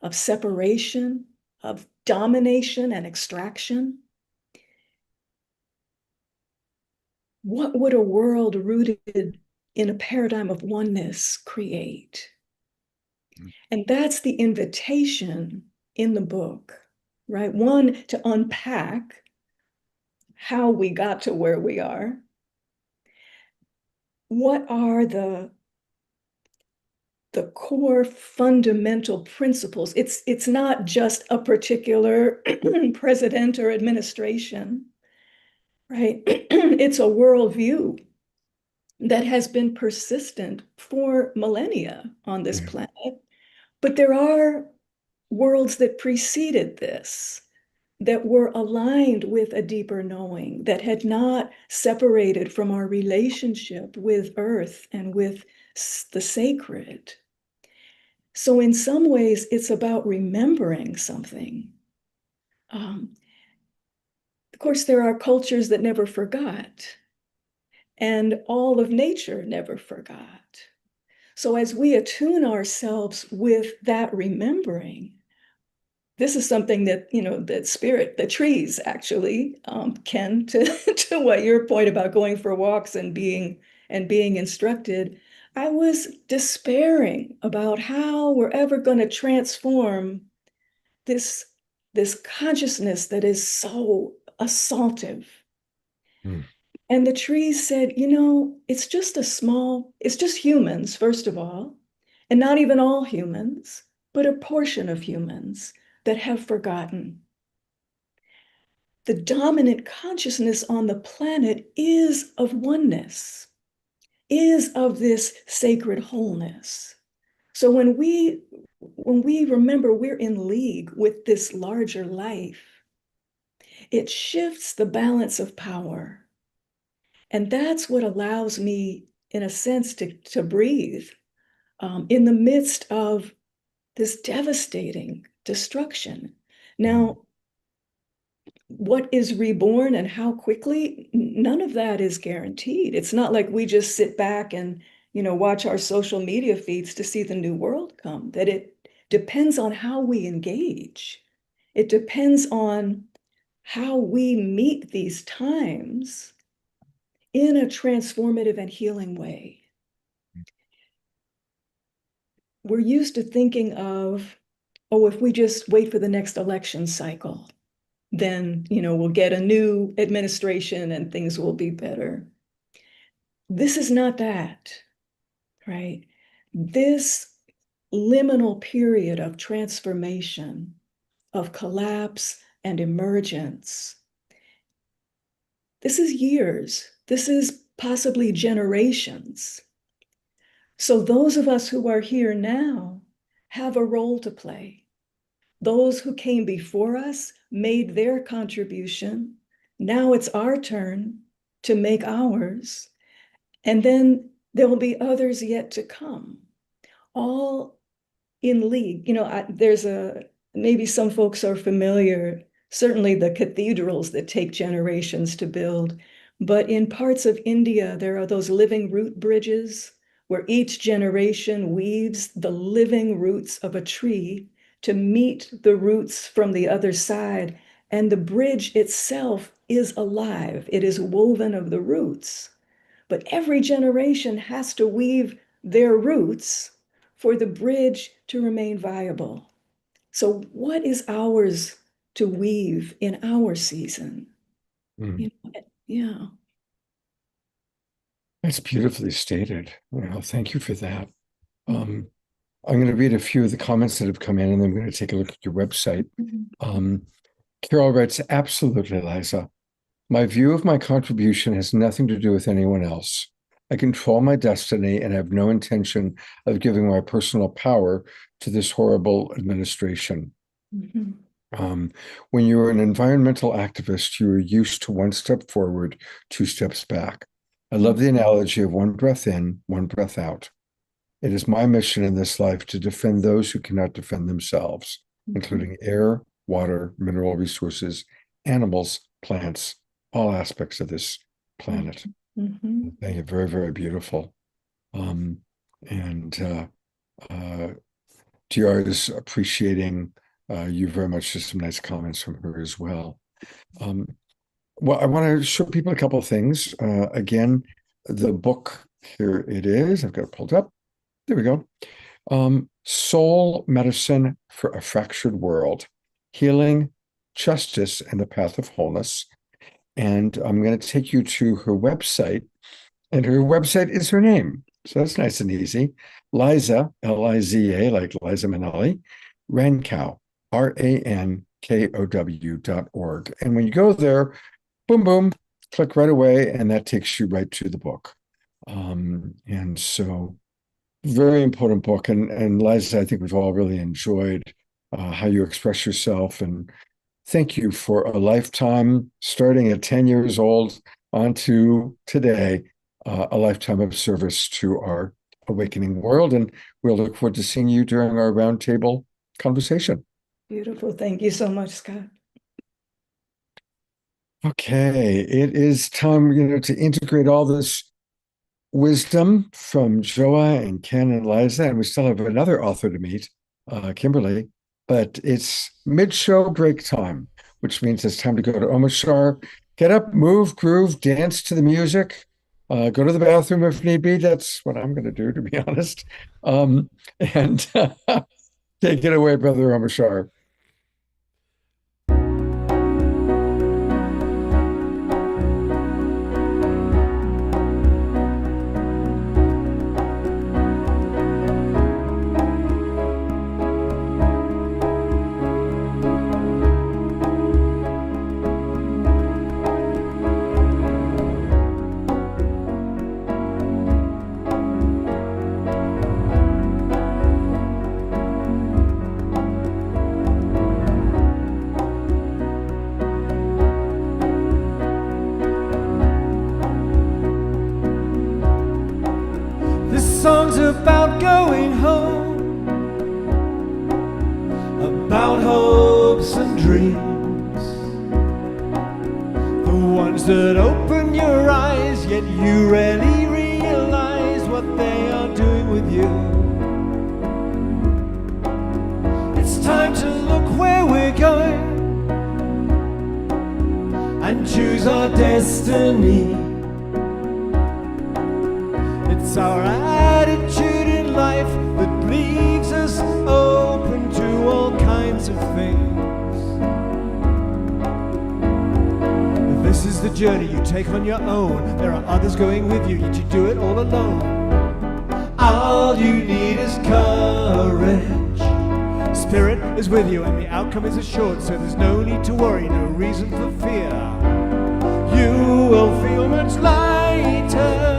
of separation, of domination and extraction. What would a world rooted in a paradigm of oneness create? And that's the invitation in the book, right? One, to unpack how we got to where we are. What are the core fundamental principles? It's not just a particular president or administration, right? It's a worldview that has been persistent for millennia on this Yeah. planet. But there are worlds that preceded this, that were aligned with a deeper knowing, that had not separated from our relationship with Earth and with the sacred. So in some ways, it's about remembering something. Of course, there are cultures that never forgot, and all of nature never forgot. So as we attune ourselves with that remembering, this is something that, that spirit, the trees actually can, to, to what your point about going for walks and being instructed. I was despairing about how we're ever going to transform this consciousness that is so assaultive. Hmm. And the trees said, it's just humans, first of all, and not even all humans, but a portion of humans that have forgotten. The dominant consciousness on the planet is of oneness. is of this sacred wholeness. So when we remember we're in league with this larger life, it shifts the balance of power. And that's what allows me, in a sense, to breathe in the midst of this devastating destruction. Now, what is reborn and how quickly, none of that is guaranteed. It's not like we just sit back and, watch our social media feeds to see the new world come, that it depends on how we engage. It depends on how we meet these times in a transformative and healing way. We're used to thinking of, if we just wait for the next election cycle, then, we'll get a new administration and things will be better. This is not that, right? This liminal period of transformation, of collapse and emergence, this is years. This is possibly generations. So those of us who are here now have a role to play. Those who came before us made their contribution. Now it's our turn to make ours. And then there will be others yet to come, all in league. Maybe some folks are familiar, certainly the cathedrals that take generations to build. But in parts of India, there are those living root bridges where each generation weaves the living roots of a tree to meet the roots from the other side. And the bridge itself is alive. It is woven of the roots. But every generation has to weave their roots for the bridge to remain viable. So what is ours to weave in our season? Yeah. That's beautifully stated. Thank you for that. I'm going to read a few of the comments that have come in, and then I'm going to take a look at your website. Carol writes, absolutely, Liza. My view of my contribution has nothing to do with anyone else. I control my destiny and have no intention of giving my personal power to this horrible administration. When you're an environmental activist, you are used to one step forward, two steps back. I love the analogy of one breath in, one breath out. It is my mission in this life to defend those who cannot defend themselves, including air, water, mineral resources, animals, plants, all aspects of this planet. Thank you. Very, very beautiful. TR is appreciating you very much. Just some nice comments from her as well. Well, I want to show people a couple of things. Again, the book, here it is. I've got it pulled up. There we go. Soul Medicine for a Fractured World, Healing, Justice, and the Path of Wholeness. And I'm going to take you to her website. And her website is her name. So that's nice and easy. Liza, L-I-Z-A, like Liza Minnelli, Rankow, RANKOW.org. And when you go there, boom, boom, click right away, and that takes you right to the book. And so, very important book. And Liza, I think we've all really enjoyed how you express yourself. And thank you for a lifetime, starting at 10 years old on to today, a lifetime of service to our awakening world. And we'll look forward to seeing you during our roundtable conversation. Beautiful. Thank you so much, Scott. Okay, it is time, to integrate all this wisdom from Joa and Ken and Liza, and we still have another author to meet, Kimberly, but it's mid-show break time, which means it's time to go to Omashar, get up, move, groove, dance to the music, go to the bathroom if need be. That's what I'm going to do, to be honest. And take it away, Brother Omashar. hopes and dreams, the ones that open your eyes, yet you rarely realize what they are doing with you. It's time to look where we're going and choose our destiny. It's our attitude in life that leaves us open to all kinds of things. This is the journey you take on your own. There are others going with you, yet you do it all alone. All you need is courage. Spirit is with you and the outcome is assured, so there's no need to worry, no reason for fear. You will feel much lighter.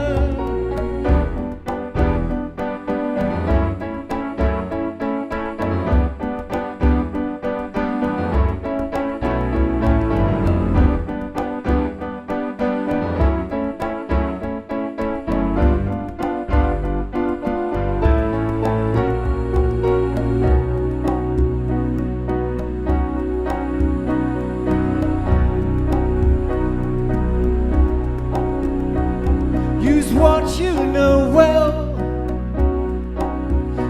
Use what you know well,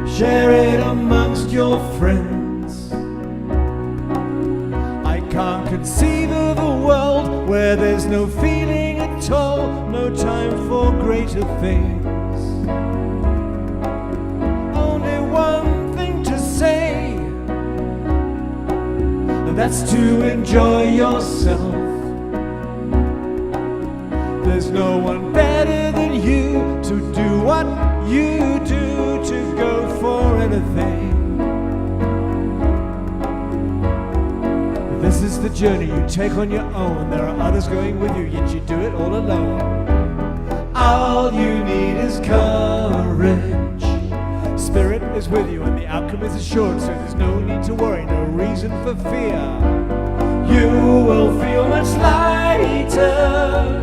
share it amongst your friends. I can't conceive of a world where there's no feeling at all, no time for greater things. Only one thing to say, and that's to enjoy yourself. There's no one better than you to do what you do, to go for anything. This is the journey you take on your own. There are others going with you, yet you do it all alone. All you need is courage. Spirit is with you and the outcome is assured, so there's no need to worry, no reason for fear. You will feel much lighter.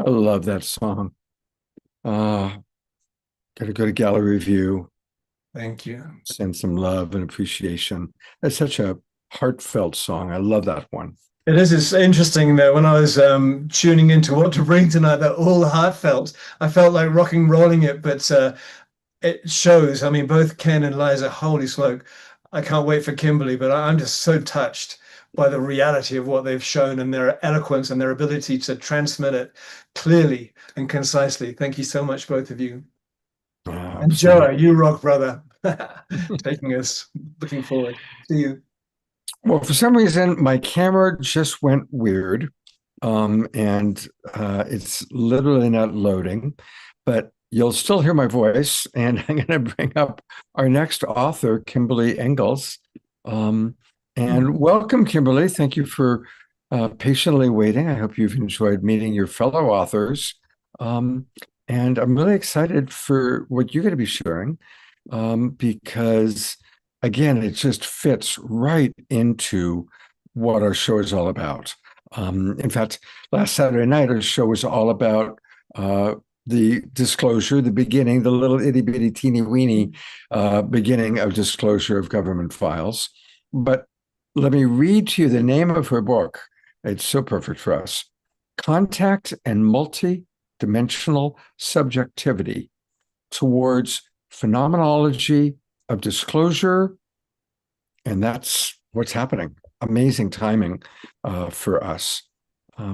I love that song. Gotta go to Gallery View, Thank you. send some love and appreciation. That's such a heartfelt song. I love that one. It is. It's interesting that when I was tuning into what to bring tonight, that all heartfelt, I felt like rocking, rolling it, but it shows. I mean, both Ken and Liza, holy smoke. I can't wait for Kimberly, but I'm just so touched by the reality of what they've shown and their eloquence and their ability to transmit it clearly and concisely. Thank you so much, both of you. And Joe, you rock, brother. Taking us, looking forward. See you. Well, for some reason, my camera just went weird, and it's literally not loading, but you'll still hear my voice, and I'm going to bring up our next author, Kimberly Engels. And welcome, Kimberly. Thank you for patiently waiting. I hope you've enjoyed meeting your fellow authors. And I'm really excited for what you're going to be sharing, because, again, it just fits right into what our show is all about. In fact, last Saturday night, our show was all about the disclosure, the beginning, the little itty bitty teeny weeny beginning of disclosure of government files. But let me read to you the name of her book. It's so perfect for us. Contact and Multi-Dimensional Subjectivity Towards Phenomenology of Disclosure. And that's what's happening. Amazing timing for us.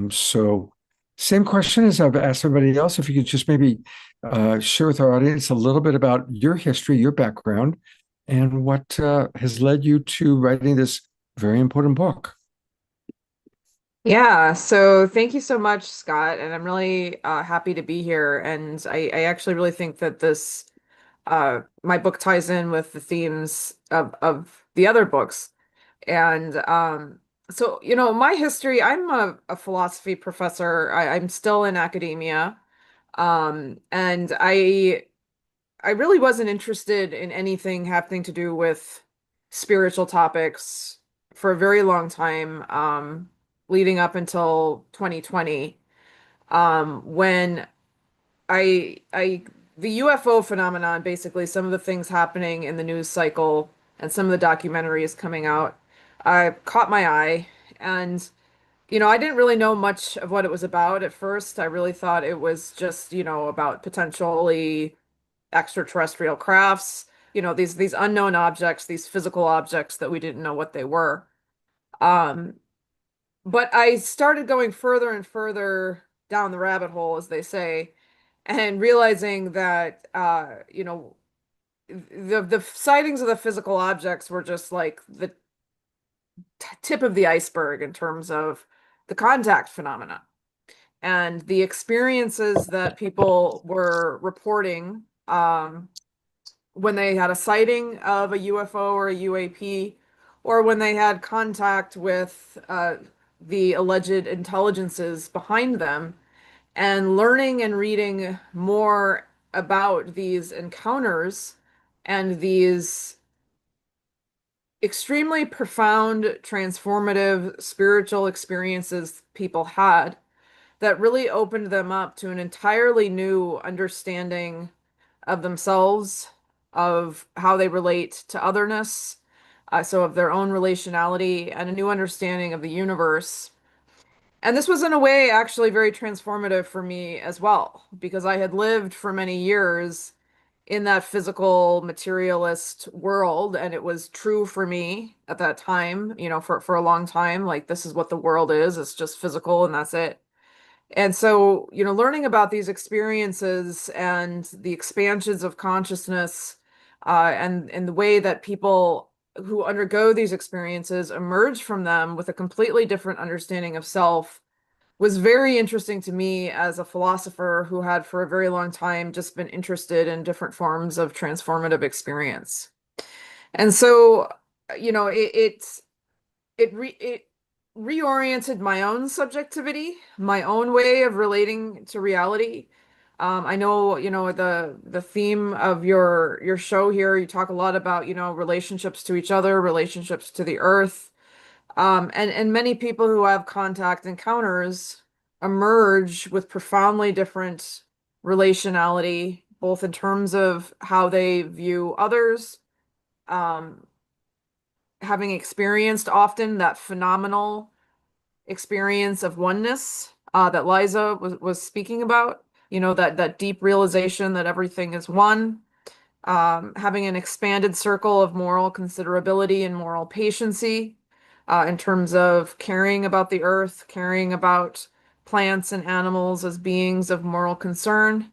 So same question as I've asked everybody else. If you could just maybe share with our audience a little bit about your history, your background, and what has led you to writing this very important book. Yeah, so thank you so much, Scott, and I'm really happy to be here. And I actually really think that this my book ties in with the themes of the other books. And so, my history, I'm a philosophy professor. I'm still in academia. And I really wasn't interested in anything having to do with spiritual topics for a very long time, leading up until 2020, when I the UFO phenomenon, basically some of the things happening in the news cycle and some of the documentaries coming out, caught my eye. And I didn't really know much of what it was about at first. I really thought it was just, about potentially extraterrestrial crafts, these unknown objects, these physical objects that we didn't know what they were. Um, but I started going further and further down the rabbit hole, as they say, and realizing that the sightings of the physical objects were just like the tip of the iceberg in terms of the contact phenomena and the experiences that people were reporting when they had a sighting of a UFO or a UAP, or when they had contact with the alleged intelligences behind them, and learning and reading more about these encounters and these extremely profound, transformative spiritual experiences people had that really opened them up to an entirely new understanding of themselves, of how they relate to otherness, so of their own relationality, and a new understanding of the universe. And this was, in a way, actually very transformative for me as well, because I had lived for many years in that physical materialist world, and it was true for me at that time, for a long time, like this is what the world is, it's just physical and that's it. And so, learning about these experiences and the expansions of consciousness, and the way that people who undergo these experiences emerge from them with a completely different understanding of self was very interesting to me as a philosopher who had for a very long time just been interested in different forms of transformative experience. And so, it reoriented my own subjectivity, my own way of relating to reality. I know, the theme of your show here, you talk a lot about, relationships to each other, relationships to the earth. And many people who have contact encounters emerge with profoundly different relationality, both in terms of how they view others, um, having experienced often that phenomenal experience of oneness that Liza was speaking about, that deep realization that everything is one, having an expanded circle of moral considerability and moral patiency in terms of caring about the earth, caring about plants and animals as beings of moral concern,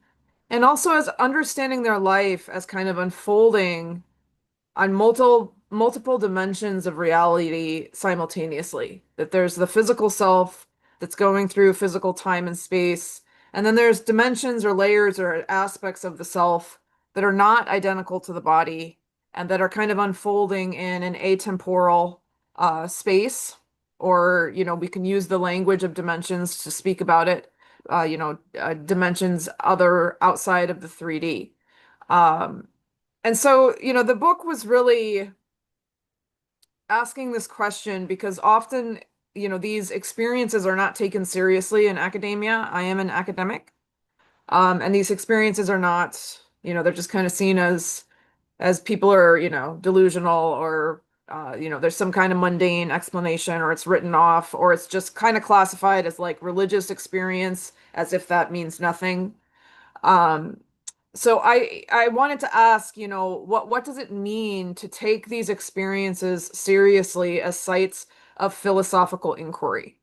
and also as understanding their life as kind of unfolding on multiple dimensions of reality simultaneously. That there's the physical self that's going through physical time and space, and then there's dimensions or layers or aspects of the self that are not identical to the body and that are kind of unfolding in an atemporal space. Or, we can use the language of dimensions to speak about it, dimensions other outside of the 3D. And so, the book was really asking this question because often, these experiences are not taken seriously in academia. I am an academic. And these experiences are not, they're just kind of seen as people are, delusional, or there's some kind of mundane explanation, or it's written off, or it's just kind of classified as like religious experience, as if that means nothing. Um, so I wanted to ask, what does it mean to take these experiences seriously as sites of philosophical inquiry?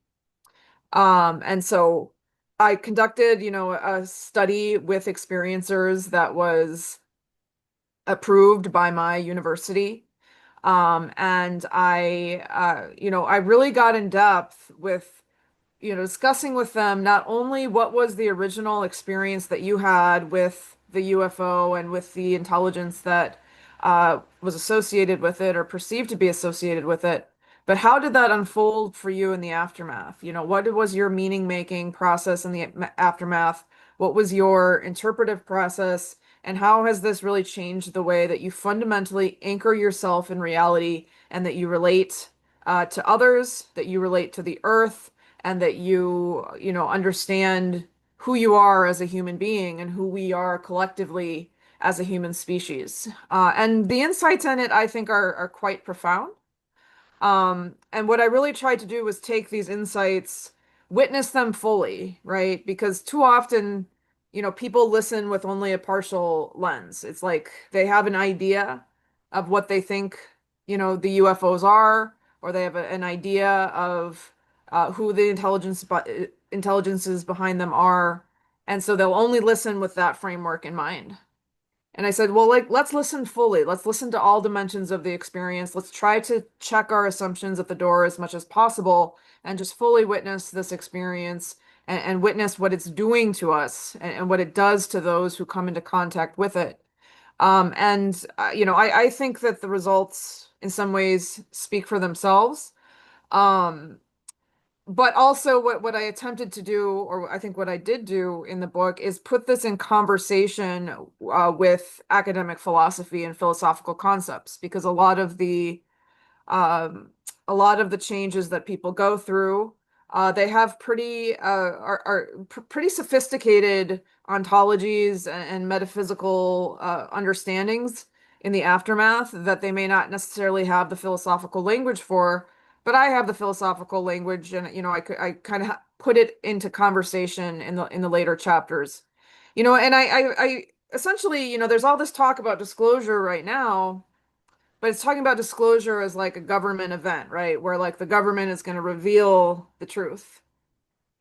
And so I conducted, a study with experiencers that was approved by my university. And I really got in depth with discussing with them not only what was the original experience that you had with the UFO and with the intelligence that was associated with it or perceived to be associated with it, but how did that unfold for you in the aftermath? What was your meaning making process in the aftermath? What was your interpretive process? And how has this really changed the way that you fundamentally anchor yourself in reality and that you relate to others, that you relate to the earth, and that you understand who you are as a human being and who we are collectively as a human species. And the insights in it, I think, are quite profound. And what I really tried to do was take these insights, witness them fully, right? Because too often, people listen with only a partial lens. It's like they have an idea of what they think, the UFOs are, or they have an idea of who the intelligences behind them are. And so they'll only listen with that framework in mind. And I said, well, let's listen fully. Let's listen to all dimensions of the experience. Let's try to check our assumptions at the door as much as possible and just fully witness this experience and witness what it's doing to us and what it does to those who come into contact with it. I think that the results in some ways speak for themselves. But also what I attempted to do, or I think what I did do in the book, is put this in conversation with academic philosophy and philosophical concepts, because a lot of the changes that people go through, they have pretty sophisticated ontologies and metaphysical understandings in the aftermath that they may not necessarily have the philosophical language for. But I have the philosophical language, and I kind of put it into conversation in the later chapters, and I essentially, there's all this talk about disclosure right now, but it's talking about disclosure as like a government event, right? Where like the government is going to reveal the truth.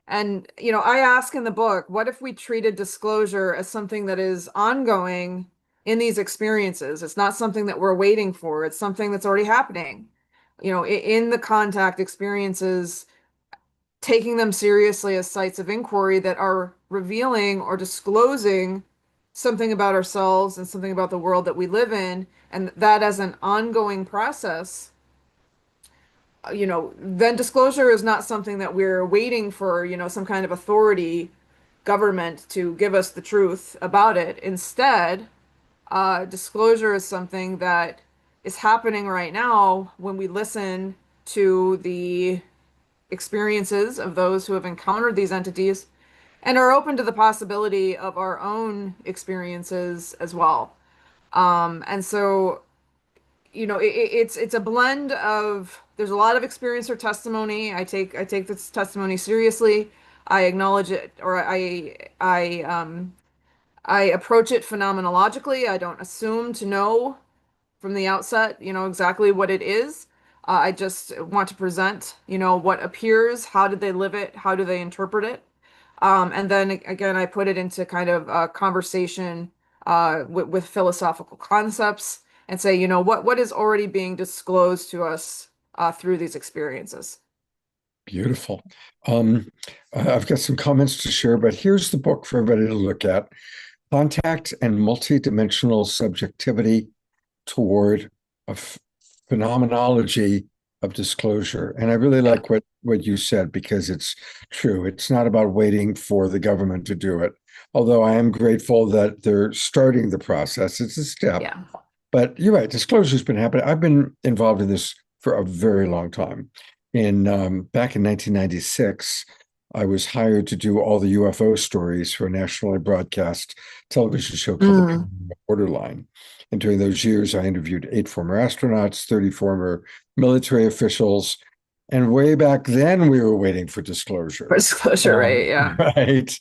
And I ask in the book, what if we treated disclosure as something that is ongoing in these experiences? It's not something that we're waiting for. It's something that's already happening. In the contact experiences, taking them seriously as sites of inquiry that are revealing or disclosing something about ourselves and something about the world that we live in, and that as an ongoing process, then disclosure is not something that we're waiting for, some kind of authority, government to give us the truth about it. Instead, disclosure is something that is happening right now when we listen to the experiences of those who have encountered these entities and are open to the possibility of our own experiences as well. And so, it's a blend of, there's a lot of experiencer testimony. I take this testimony seriously. I acknowledge it, or I approach it phenomenologically. I don't assume to know from the outset, exactly what it is. I just want to present, what appears, how did they live it, how do they interpret it? And then again, I put it into kind of a conversation with philosophical concepts and say, what is already being disclosed to us through these experiences. Beautiful. I've got some comments to share, but here's the book for everybody to look at: Contact and Multidimensional Subjectivity Toward a Phenomenology of Disclosure. And I really like what you said, because it's true. It's not about waiting for the government to do it, although I am grateful that they're starting the process. It's a step. Yeah. But you're right, disclosure's been happening. I've been involved in this for a very long time. Back in 1996, I was hired to do all the UFO stories for a nationally broadcast television show called The Borderline. And during those years, I interviewed 8 former astronauts, 30 former military officials. And way back then, we were waiting for disclosure. Disclosure, right? Yeah. Right.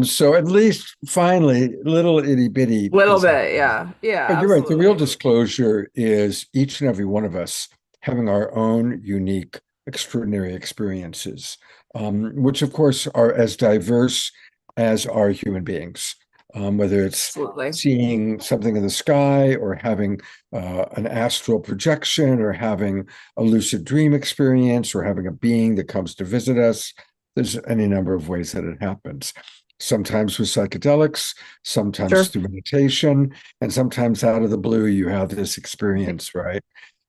So at least finally, little itty bitty. Little bit, yeah. Yeah. But you're right. The real disclosure is each and every one of us having our own unique, extraordinary experiences, which of course are as diverse as are human beings. Whether it's seeing something in the sky, or having an astral projection, or having a lucid dream experience, or having a being that comes to visit us. there's any number of ways that it happens. Sometimes with psychedelics, sometimes Sure. through meditation, and sometimes out of the blue, you have this experience, right?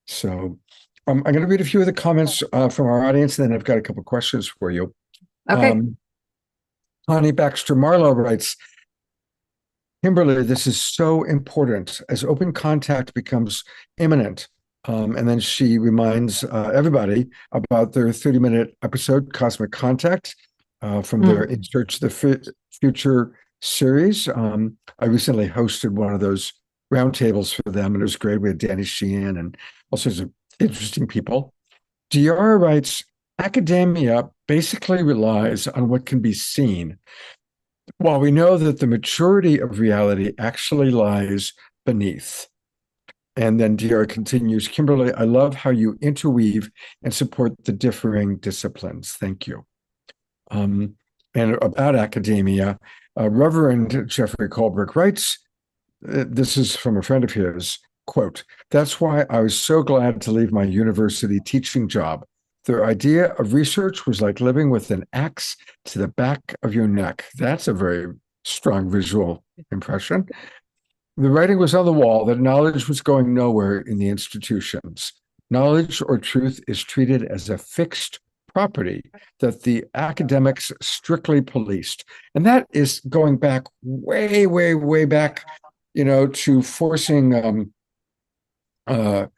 So I'm going to read a few of the comments from our audience, and then I've got a couple of questions for you. Okay. Connie Baxter Marlowe writes, Kimberly, this is so important as open contact becomes imminent. And then she reminds everybody about their 30-minute episode, Cosmic Contact, from their In Search of the Future series. I recently hosted one of those roundtables for them, and it was great. We had Danny Sheehan and all sorts of interesting people. Diara writes, academia basically relies on what can be seen, while we know that the maturity of reality actually lies beneath. And then Diara continues, Kimberly, I love how you interweave and support the differing disciplines. Thank you. And about academia, Reverend Jeffrey Colbrook writes, this is from a friend of his, quote, that's why I was so glad to leave my university teaching job. Their idea of research was like living with an axe to the back of your neck. That's a very strong visual impression. The writing was on the wall that knowledge was going nowhere in the institutions. Knowledge or truth is treated as a fixed property that the academics strictly policed. And that is going back way, way, way back, to forcing the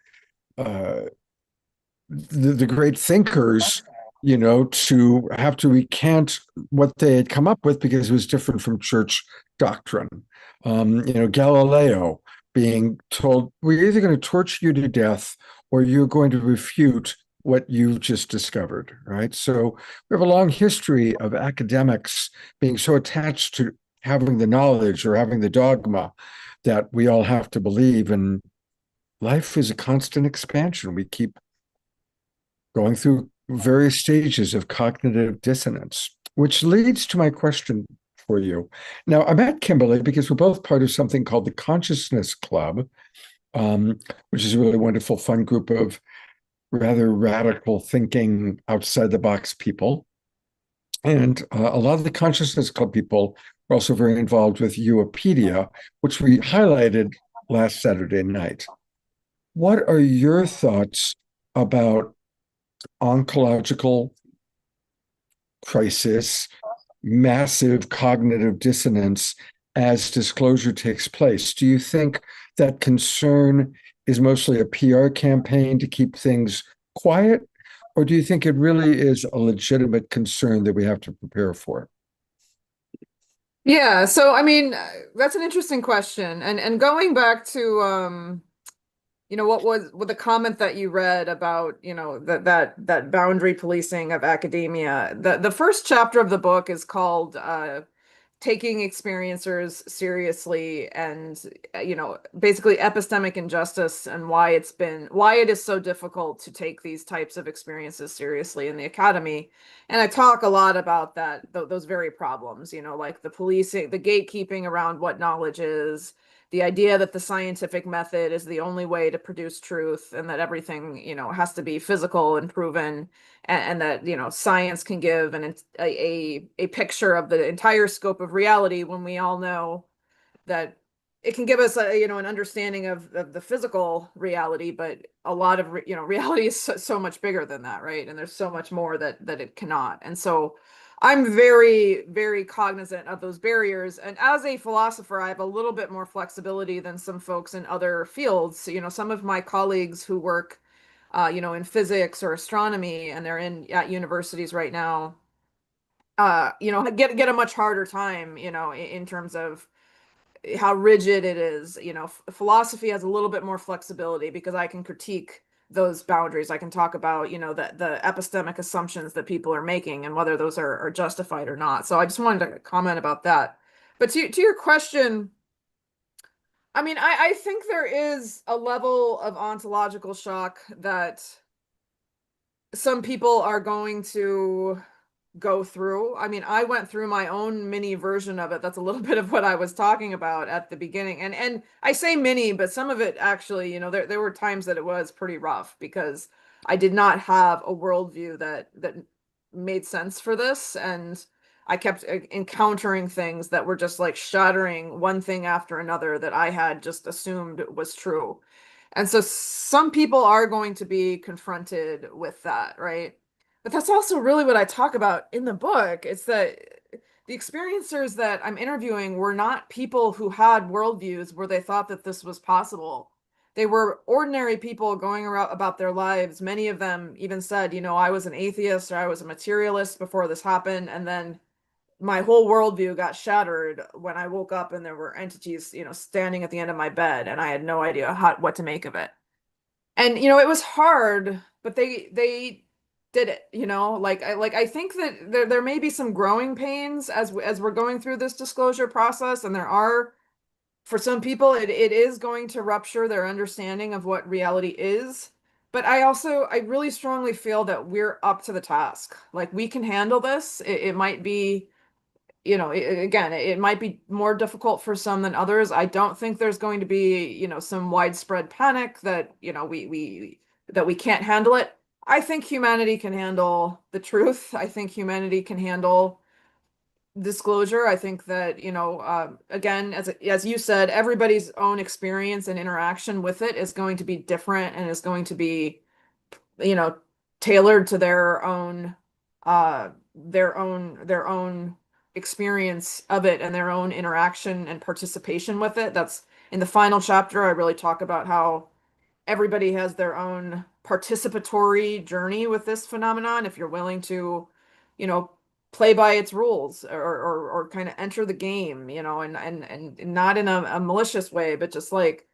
great thinkers, to have to recant what they had come up with because it was different from church doctrine. Galileo being told, we're either going to torture you to death or you're going to refute what you've just discovered, right? So we have a long history of academics being so attached to having the knowledge or having the dogma that we all have to believe. And life is a constant expansion. We keep going through various stages of cognitive dissonance, which leads to my question for you. Now, I met Kimberly because we're both part of something called the Consciousness Club, which is a really wonderful, fun group of rather radical thinking, outside the box people. And a lot of the Consciousness Club people are also very involved with Europedia, which we highlighted last Saturday night. What are your thoughts about oncological crisis, massive cognitive dissonance as disclosure takes place? Do you think that concern is mostly a PR campaign to keep things quiet? Or do you think it really is a legitimate concern that we have to prepare for? Yeah, so I mean, that's an interesting question. And going back to what the comment that you read about, that boundary policing of academia. The first chapter of the book is called Taking Experiencers Seriously, and basically epistemic injustice and why it is so difficult to take these types of experiences seriously in the academy. And I talk a lot about those very problems, like the policing, the gatekeeping around what knowledge is, the idea that the scientific method is the only way to produce truth, and that everything, has to be physical and proven, and that, science can give a picture of the entire scope of reality, when we all know that it can give us an understanding of the physical reality, but a lot of reality is so much bigger than that, right? And there's so much more that it cannot. And so I'm very, very cognizant of those barriers. And as a philosopher, I have a little bit more flexibility than some folks in other fields. Some of my colleagues who work, in physics or astronomy, and they're at universities right now, get a much harder time, in terms of how rigid it is. Philosophy has a little bit more flexibility because I can critique those boundaries. I can talk about, the epistemic assumptions that people are making and whether those are justified or not. So I just wanted to comment about that. But to your question, I mean, I think there is a level of ontological shock that some people are going to go through. I mean, I went through my own mini version of it. That's a little bit of what I was talking about at the beginning. And I say mini, but some of it actually, there were times that it was pretty rough because I did not have a worldview that made sense for this, and I kept encountering things that were just like shattering one thing after another that I had just assumed was true. And so some people are going to be confronted with that, right? But that's also really what I talk about in the book. It's that the experiencers that I'm interviewing were not people who had worldviews where they thought that this was possible. They were ordinary people going around about their lives. Many of them even said, you know, I was an atheist or I was a materialist before this happened. And then my whole worldview got shattered when I woke up and there were entities, you know, standing at the end of my bed and I had no idea what to make of it. And, you know, it was hard, but they did it, you know, I think that there may be some growing pains as we're going through this disclosure process, and there are, for some people, it is going to rupture their understanding of what reality is. But I really strongly feel that we're up to the task. Like, we can handle this. It might be, you know, it might be more difficult for some than others. I don't think there's going to be, you know, some widespread panic that, you know, that we can't handle it. I think humanity can handle the truth. I think humanity can handle disclosure. I think that, you know, again, as you said, everybody's own experience and interaction with it is going to be different and is going to be, you know, tailored to their own experience of it and their own interaction and participation with it. That's in the final chapter. I really talk about how everybody has their own participatory journey with this phenomenon. If you're willing to, you know, play by its rules or kind of enter the game, you know, and not in a malicious way, but just like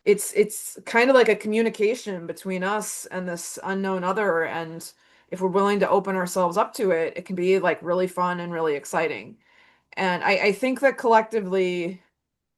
it's kind of like a communication between us and this unknown other. And if we're willing to open ourselves up to it, it can be like really fun and really exciting. And I think that collectively,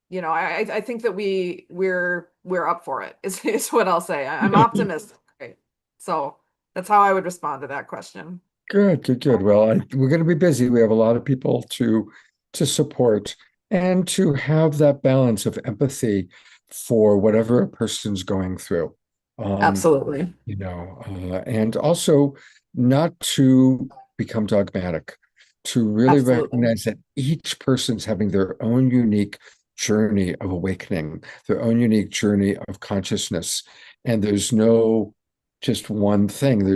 you know, I think that we're up for it is what I'll say. I'm optimistic. Right? So that's how I would respond to that question. Good. Well, we're going to be busy. We have a lot of people to support and to have that balance of empathy for whatever a person's going through. Absolutely. You know, and also not to become dogmatic, to really Absolutely. recognize that each person's having their own unique journey of awakening, their own unique journey of consciousness. And there's no just one thing.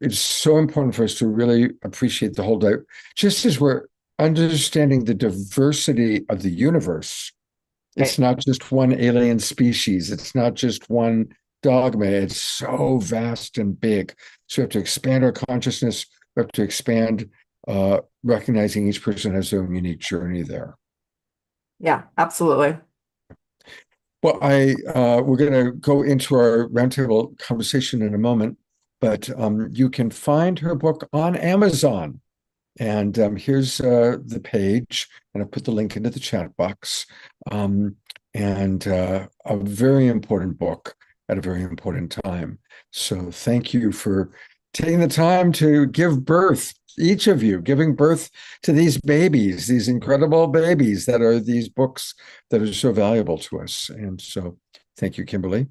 It's so important for us to really appreciate the whole day. Just as we're understanding the diversity of the universe, it's not just one alien species. It's not just one dogma. It's so vast and big. So we have to expand our consciousness. We have to expand recognizing each person has their own unique journey there. Yeah, absolutely. Well, we're going to go into our roundtable conversation in a moment, but you can find her book on Amazon. And here's the page, and I put the link into the chat box. And a very important book at a very important time. So thank you for taking the time to give birth, each of you, giving birth to these babies, these incredible babies that are these books that are so valuable to us. And so thank you, Kimberly.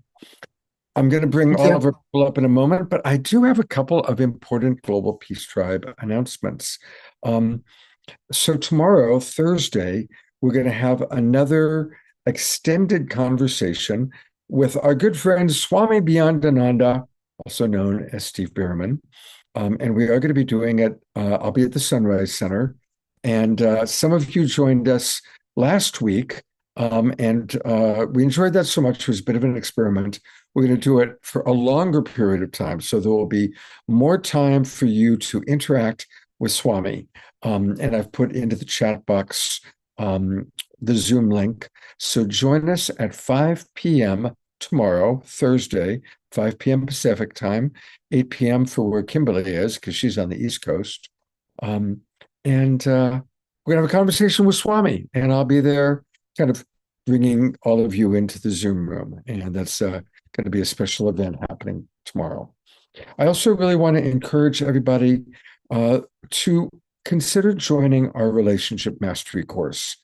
I'm going to bring all of our people up in a moment, but I do have a couple of important Global Peace Tribe announcements. So tomorrow, Thursday, we're going to have another extended conversation with our good friend Swami Beyondananda, also known as Steve Bierman. And we are going to be doing it. I'll be at the Sunrise Center. And some of you joined us last week. And we enjoyed that so much. It was a bit of an experiment. We're going to do it for a longer period of time. So there will be more time for you to interact with Swami. And I've put into the chat box the Zoom link. So join us at 5 p.m. tomorrow, Thursday, 5 p.m. Pacific time, 8 p.m. for where Kimberly is, because she's on the East Coast. And we're going to have a conversation with Swami, and I'll be there kind of bringing all of you into the Zoom room. And that's going to be a special event happening tomorrow. I also really want to encourage everybody to consider joining our Relationship Mastery course.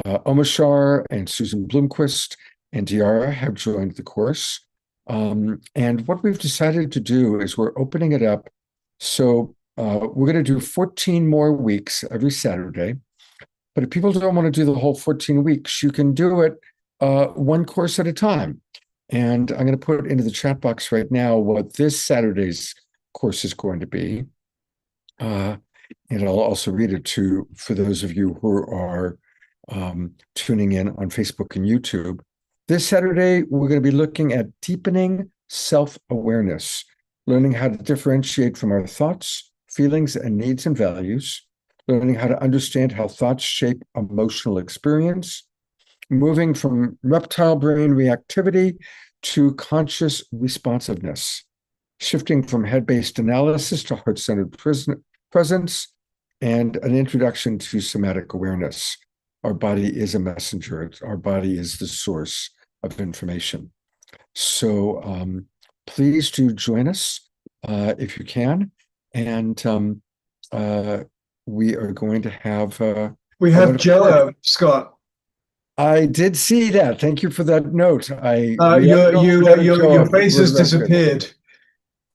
Omashar and Susan Bloomquist and Diara have joined the course. And what we've decided to do is we're opening it up So we're going to do 14 more weeks every Saturday. But if people don't want to do the whole 14 weeks, you can do it one course at a time. And I'm going to put into the chat box right now what this Saturday's course is going to be. And I'll also read it for those of you who are tuning in on Facebook and YouTube. This Saturday, we're going to be looking at deepening self-awareness, learning how to differentiate from our thoughts, feelings, and needs and values, learning how to understand how thoughts shape emotional experience, moving from reptile brain reactivity to conscious responsiveness, shifting from head-based analysis to heart-centered presence, and an introduction to somatic awareness. Our body is a messenger. Our body is the source of information. So please do join us if you can. And we are going to have... we have Joa, Scott. I did see that. Thank you for that note. Your face has disappeared.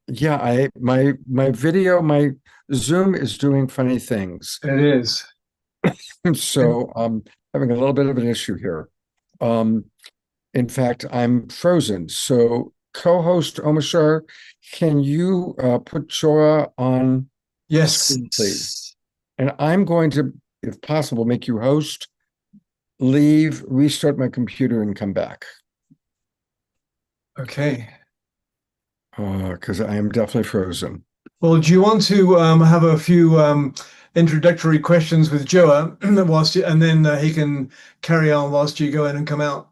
Yeah, my video, my Zoom is doing funny things. It is. So I'm having a little bit of an issue here. In fact, I'm frozen. So co-host Omashar, can you put Joa on screen, please? And I'm going to, if possible, make you host, leave, restart my computer, and come back. Okay. Because I am definitely frozen. Well, do you want to have a few introductory questions with Joa and then he can carry on whilst you go in and come out?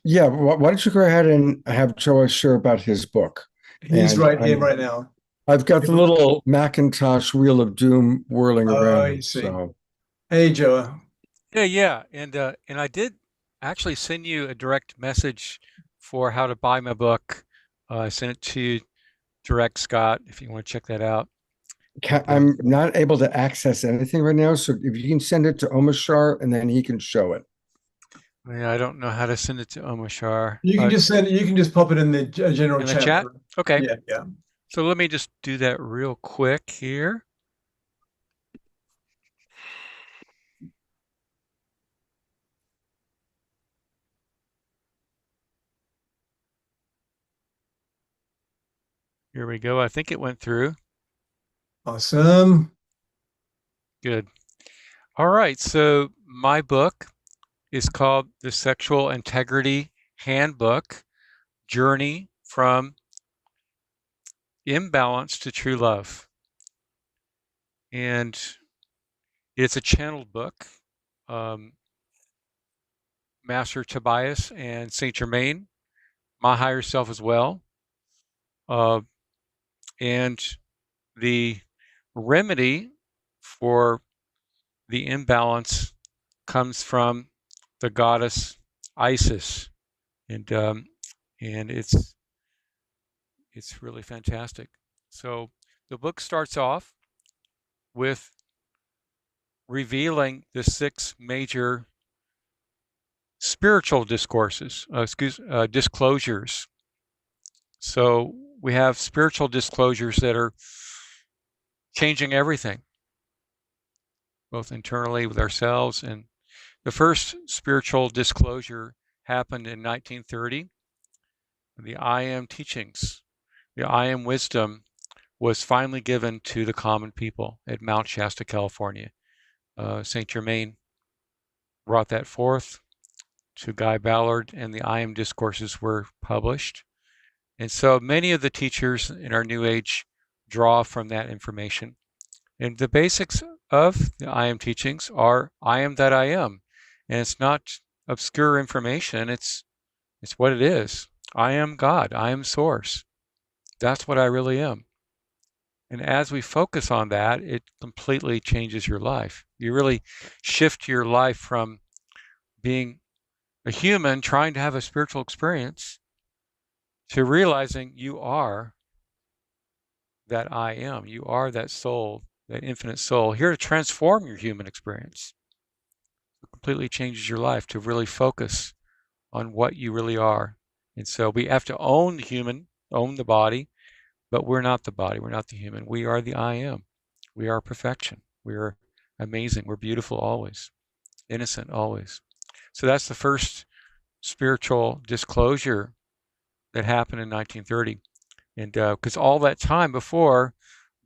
Yeah, why don't you go ahead and have Joa share about his book? He's right here right now. I've got the little Macintosh Wheel of Doom whirling around. I see. So. Hey, Joa. Yeah. And I did actually send you a direct message for how to buy my book. I sent it to you direct, Scott, if you want to check that out. I'm not able to access anything right now, so if you can send it to Omashar and then he can show it. Yeah, I don't know how to send it to Omashar. You can just send it. You can just pop it in the general in chat. The chat. Okay. Yeah. So let me just do that real quick here. Here we go. I think it went through. Awesome. Good. All right. So my book is called The Sexual Integrity Handbook, Journey from Imbalance to True Love. And it's a channeled book. Master Tobias and Saint Germain, my higher self as well. And the remedy for the imbalance comes from the goddess Isis, and it's really fantastic. So the book starts off with revealing the 6 major spiritual discourses, disclosures. So we have spiritual disclosures that are changing everything, both internally with ourselves. And the first spiritual disclosure happened in 1930. The I Am teachings, the I Am wisdom was finally given to the common people at Mount Shasta, California. Saint Germain brought that forth to Guy Ballard, and the I Am discourses were published. And so many of the teachers in our New Age draw from that information. And the basics of the I Am teachings are I am that I am. And it's not obscure information, it's what it is. I am God, I am source. That's what I really am. And as we focus on that, it completely changes your life. You really shift your life from being a human trying to have a spiritual experience to realizing you are that I am. You are that soul, that infinite soul, here to transform your human experience. It completely changes your life to really focus on what you really are. And so we have to own the human, own the body, But we're not the body. We're not the human. We are the I am. We are perfection. We are amazing. We're beautiful always, innocent always. So that's the first spiritual disclosure that happened in 1930. And because all that time before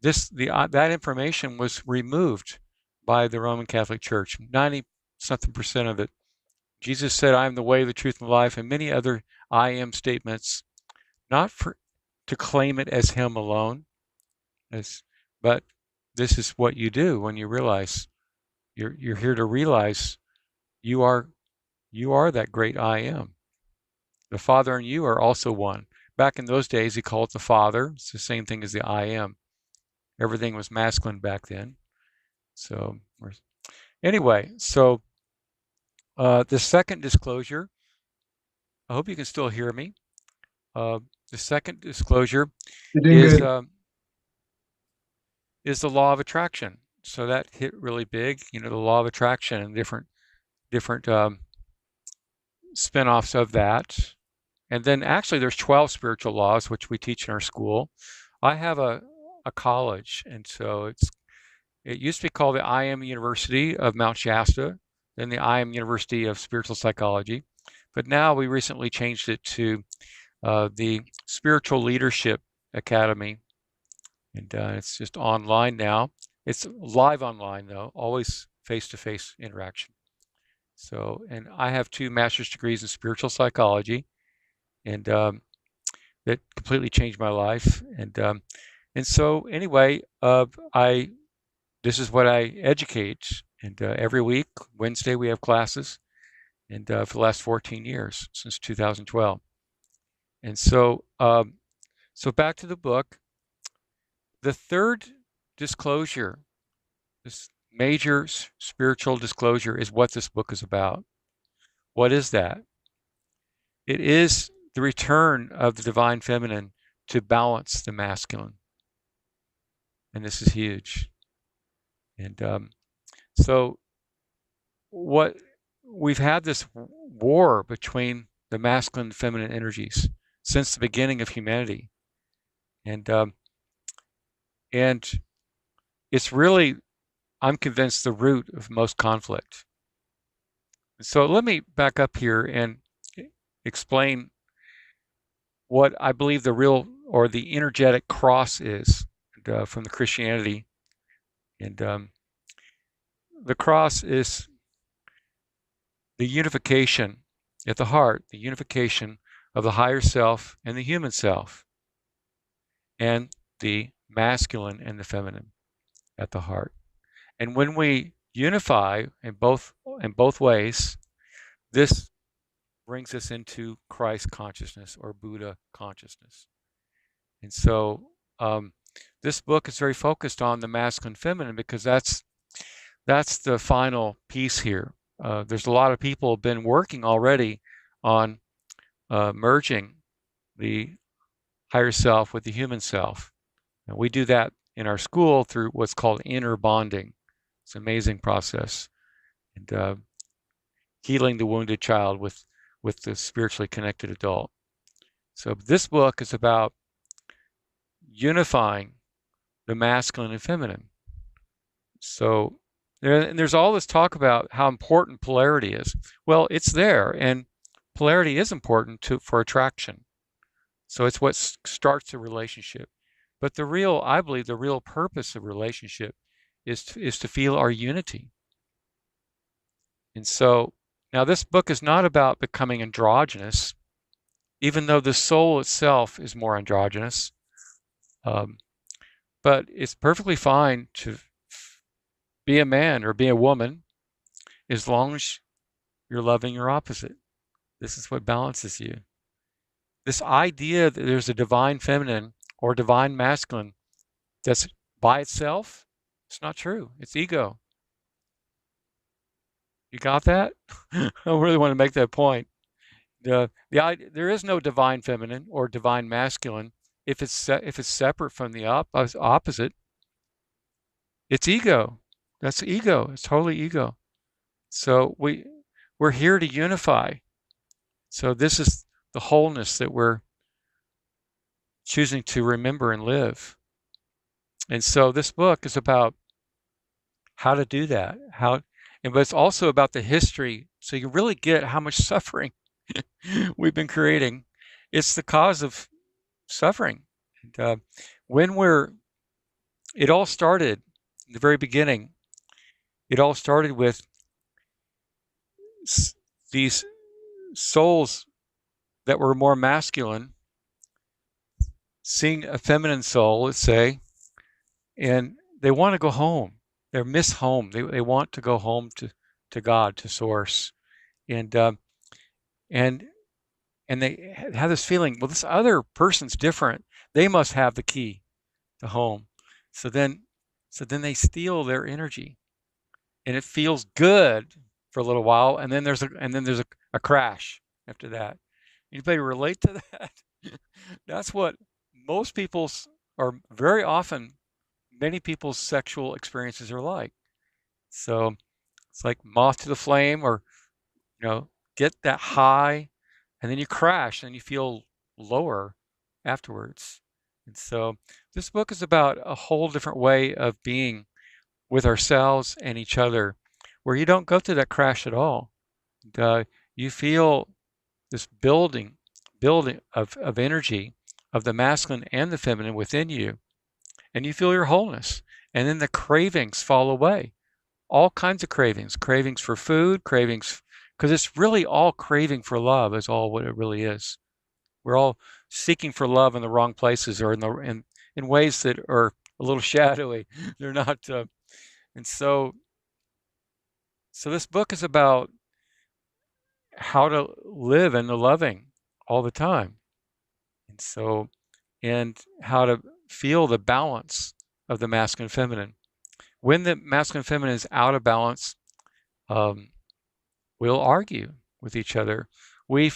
this, that information was removed by the Roman Catholic Church, 90-something% of it. Jesus said, "I am the way, the truth, and the life," and many other I am statements, not to claim it as him alone, but this is what you do when you realize you're here to realize you are that great I am. The Father and you are also one. Back in those days, he called it the Father. It's the same thing as the I am. Everything was masculine back then. So anyway, so the second disclosure, I hope you can still hear me. The second disclosure is the law of attraction. So that hit really big, the law of attraction and different spin-offs of that. And then actually there's 12 spiritual laws, which we teach in our school. I have a college, and so it used to be called the I Am University of Mount Shasta, then the I Am University of Spiritual Psychology. But now we recently changed it to the Spiritual Leadership Academy. And it's just online now. It's live online, though, always face-to-face interaction. So, and I have 2 master's degrees in spiritual psychology, and that completely changed my life. And so anyway, this is what I educate. And every week, Wednesday, we have classes, and for the last 14 years, since 2012. And so, so back to the book. The third disclosure, this major spiritual disclosure, is what this book is about. What is that? It is the return of the divine feminine to balance the masculine. And this is huge. And so what we've had this war between the masculine and feminine energies since the beginning of humanity. And it's really, I'm convinced, the root of most conflict. So let me back up here and explain what I believe the real, or the energetic cross is from the Christianity. And the cross is the unification at the heart, the unification of the higher self and the human self, and the masculine and the feminine at the heart. And when we unify in both ways, this brings us into Christ consciousness or Buddha consciousness. And so this book is very focused on the masculine feminine, because that's the final piece here. There's a lot of people who have been working already on merging the higher self with the human self. And we do that in our school through what's called inner bonding. It's an amazing process. And healing the wounded child with the spiritually connected adult. So this book is about unifying the masculine and feminine. So there's all this talk about how important polarity is. Well, it's there, and polarity is important for attraction. So it's what starts a relationship. But I believe the real purpose of relationship is to feel our unity. And so now this book is not about becoming androgynous, even though the soul itself is more androgynous. But it's perfectly fine to be a man or be a woman as long as you're loving your opposite. This is what balances you. This idea that there's a divine feminine or divine masculine that's by itself, it's not true. It's ego. You got that? I really want to make that point. There is no divine feminine or divine masculine if it's separate from the opposite. It's ego. That's ego. It's totally ego. So we're here to unify. So this is the wholeness that we're choosing to remember and live. And so this book is about how to do that, but it's also about the history, so you really get how much suffering we've been creating. It's the cause of suffering. And, it all started in the very beginning. It all started with these souls that were more masculine seeing a feminine soul, let's say, and they want to go home. They miss home. They want to go home to God, to Source, and they have this feeling, well, this other person's different. They must have the key to home. So then they steal their energy, and it feels good for a little while, and then there's a crash after that. Anybody relate to that? That's what most people's, or very often, many people's sexual experiences are like. So it's like moth to the flame, or get that high, and then you crash, and you feel lower afterwards. And so this book is about a whole different way of being with ourselves and each other, where you don't go through that crash at all. You feel this building of energy of the masculine and the feminine within you, and you feel your wholeness. And then the cravings fall away. All kinds of cravings for food, cravings, because it's really all craving for love is all what it really is. We're all seeking for love in the wrong places, or in ways that are a little shadowy. They're not, and so this book is about how to live in the loving all the time, and how to feel the balance of the masculine and feminine. When the masculine and feminine is out of balance, we'll argue with each other. We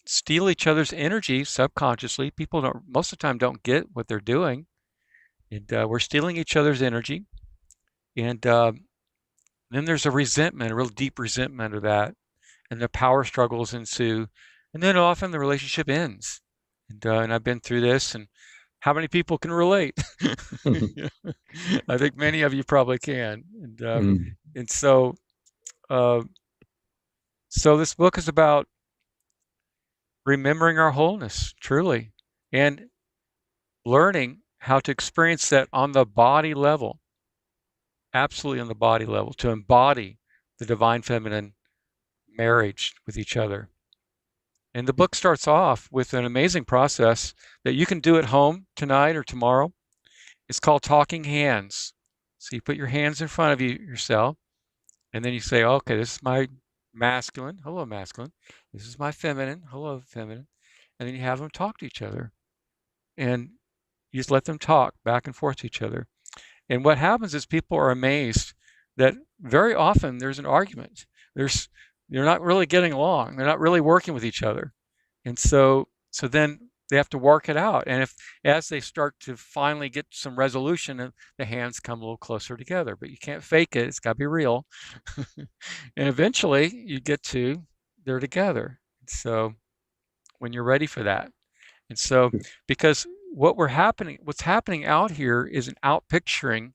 steal each other's energy subconsciously. People most of the time don't get what they're doing, and we're stealing each other's energy. And then there's a resentment, a real deep resentment of that, and the power struggles ensue, and then often the relationship ends. And I've been through this, and how many people can relate? I think many of you probably can. And so this book is about remembering our wholeness, truly, and learning how to experience that on the body level, absolutely on the body level, to embody the divine feminine marriage with each other. And the book starts off with an amazing process that you can do at home tonight or tomorrow. It's called Talking Hands. So you put your hands in front of yourself, and then you say, okay, this is my masculine. Hello, masculine. This is my feminine. Hello, feminine. And then you have them talk to each other. And you just let them talk back and forth to each other. And what happens is people are amazed that very often there's an argument. They're not really getting along. They're not really working with each other. And so then they have to work it out. And as they start to finally get some resolution, the hands come a little closer together. But you can't fake it. It's got to be real. And eventually you get to, they're together. So when you're ready for that. And so, because what's happening out here is an outpicturing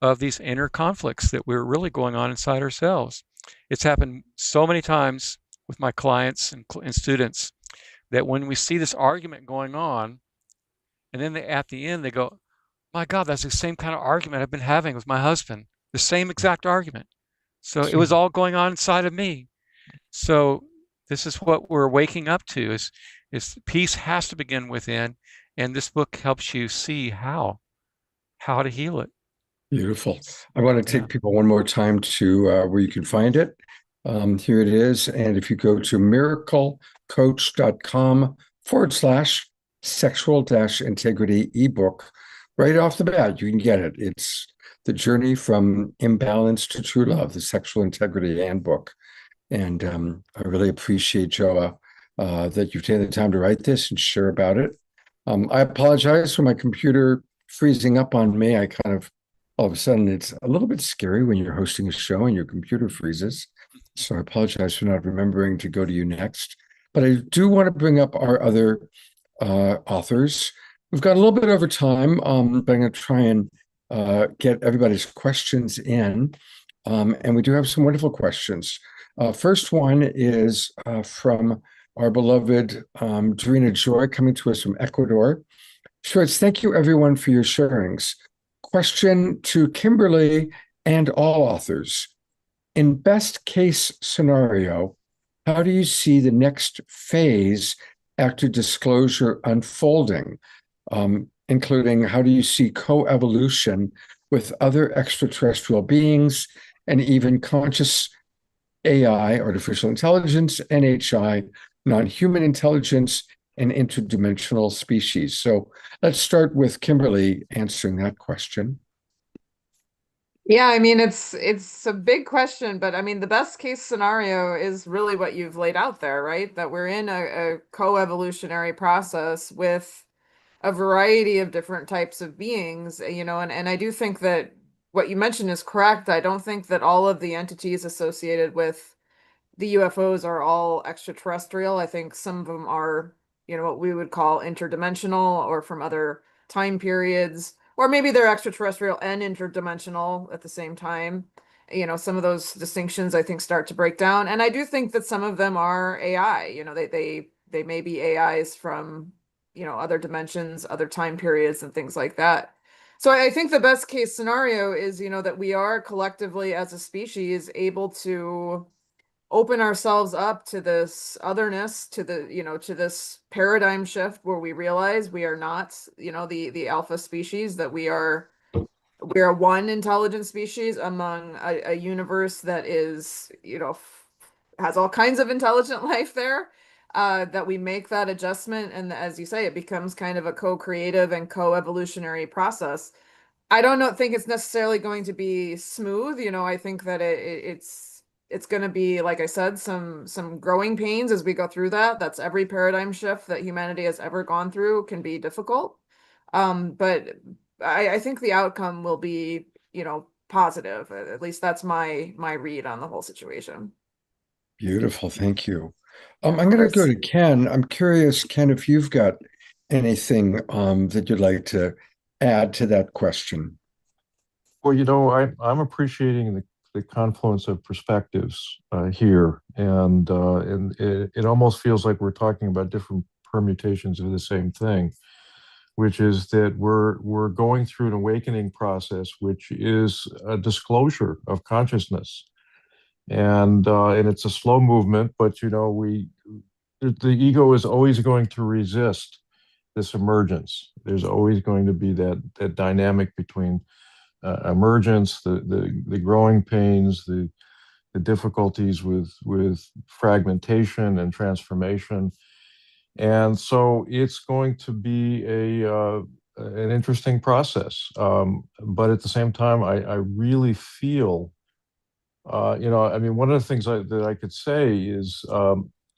of these inner conflicts that we're really going on inside ourselves. It's happened so many times with my clients and students that when we see this argument going on, and then at the end they go, my God, that's the same kind of argument I've been having with my husband, the same exact argument. So it was all going on inside of me. So this is what we're waking up to, is peace has to begin within, and this book helps you see how to heal it. Beautiful. I want to take people one more time to where you can find it. Here it is. And if you go to miraclecoach.com/sexual-integrity ebook, right off the bat, you can get it. It's The Journey from Imbalance to True Love, the Sexual Integrity Handbook. And I really appreciate, Joa, that you've taken the time to write this and share about it. I apologize for my computer freezing up on me. I kind of, all of a sudden, it's a little bit scary when you're hosting a show and your computer freezes. So I apologize for not remembering to go to you next. But I do want to bring up our other authors. We've got a little bit over time, but I'm going to try and get everybody's questions in. And we do have some wonderful questions. First one is from our beloved Dorina Joy, coming to us from Ecuador. She writes, thank you everyone for your sharings. Question to Kimberly and all authors. In best case scenario, how do you see the next phase after disclosure unfolding? Including how do you see co-evolution with other extraterrestrial beings and even conscious AI, artificial intelligence, NHI, non-human intelligence, and interdimensional species? So let's start with Kimberly answering that question. Yeah, I mean it's a big question, but I mean the best case scenario is really what you've laid out there, right? That we're in a co-evolutionary process with a variety of different types of beings, and I do think that what you mentioned is correct. I don't think that all of the entities associated with the UFOs are all extraterrestrial. I think some of them are, what we would call interdimensional or from other time periods, or maybe they're extraterrestrial and interdimensional at the same time. Some of those distinctions I think start to break down. And I do think that some of them are AI, they may be AIs from, other dimensions, other time periods and things like that. So I think the best case scenario is, that we are collectively as a species able to open ourselves up to this otherness, to to this paradigm shift where we realize we are not, the alpha species, that we are one intelligent species among a universe that is, has all kinds of intelligent life there. That we make that adjustment, and as you say, it becomes kind of a co-creative and co-evolutionary process. I don't think it's necessarily going to be smooth. I think that it's going to be, like I said, some growing pains as we go through that. That's every paradigm shift that humanity has ever gone through can be difficult. But I think the outcome will be, positive. At least that's my read on the whole situation. Beautiful, thank you. Yeah, I'm going to go to Ken. I'm curious, Ken, if you've got anything that you'd like to add to that question. Well, I'm appreciating the confluence of perspectives here, and it almost feels like we're talking about different permutations of the same thing, which is that we're going through an awakening process, which is a disclosure of consciousness, and it's a slow movement, but the ego is always going to resist this emergence. There's always going to be that dynamic between emergence, the growing pains, the difficulties with fragmentation and transformation, and so it's going to be an interesting process. But at the same time, I really feel, I mean, one of the things that I could say is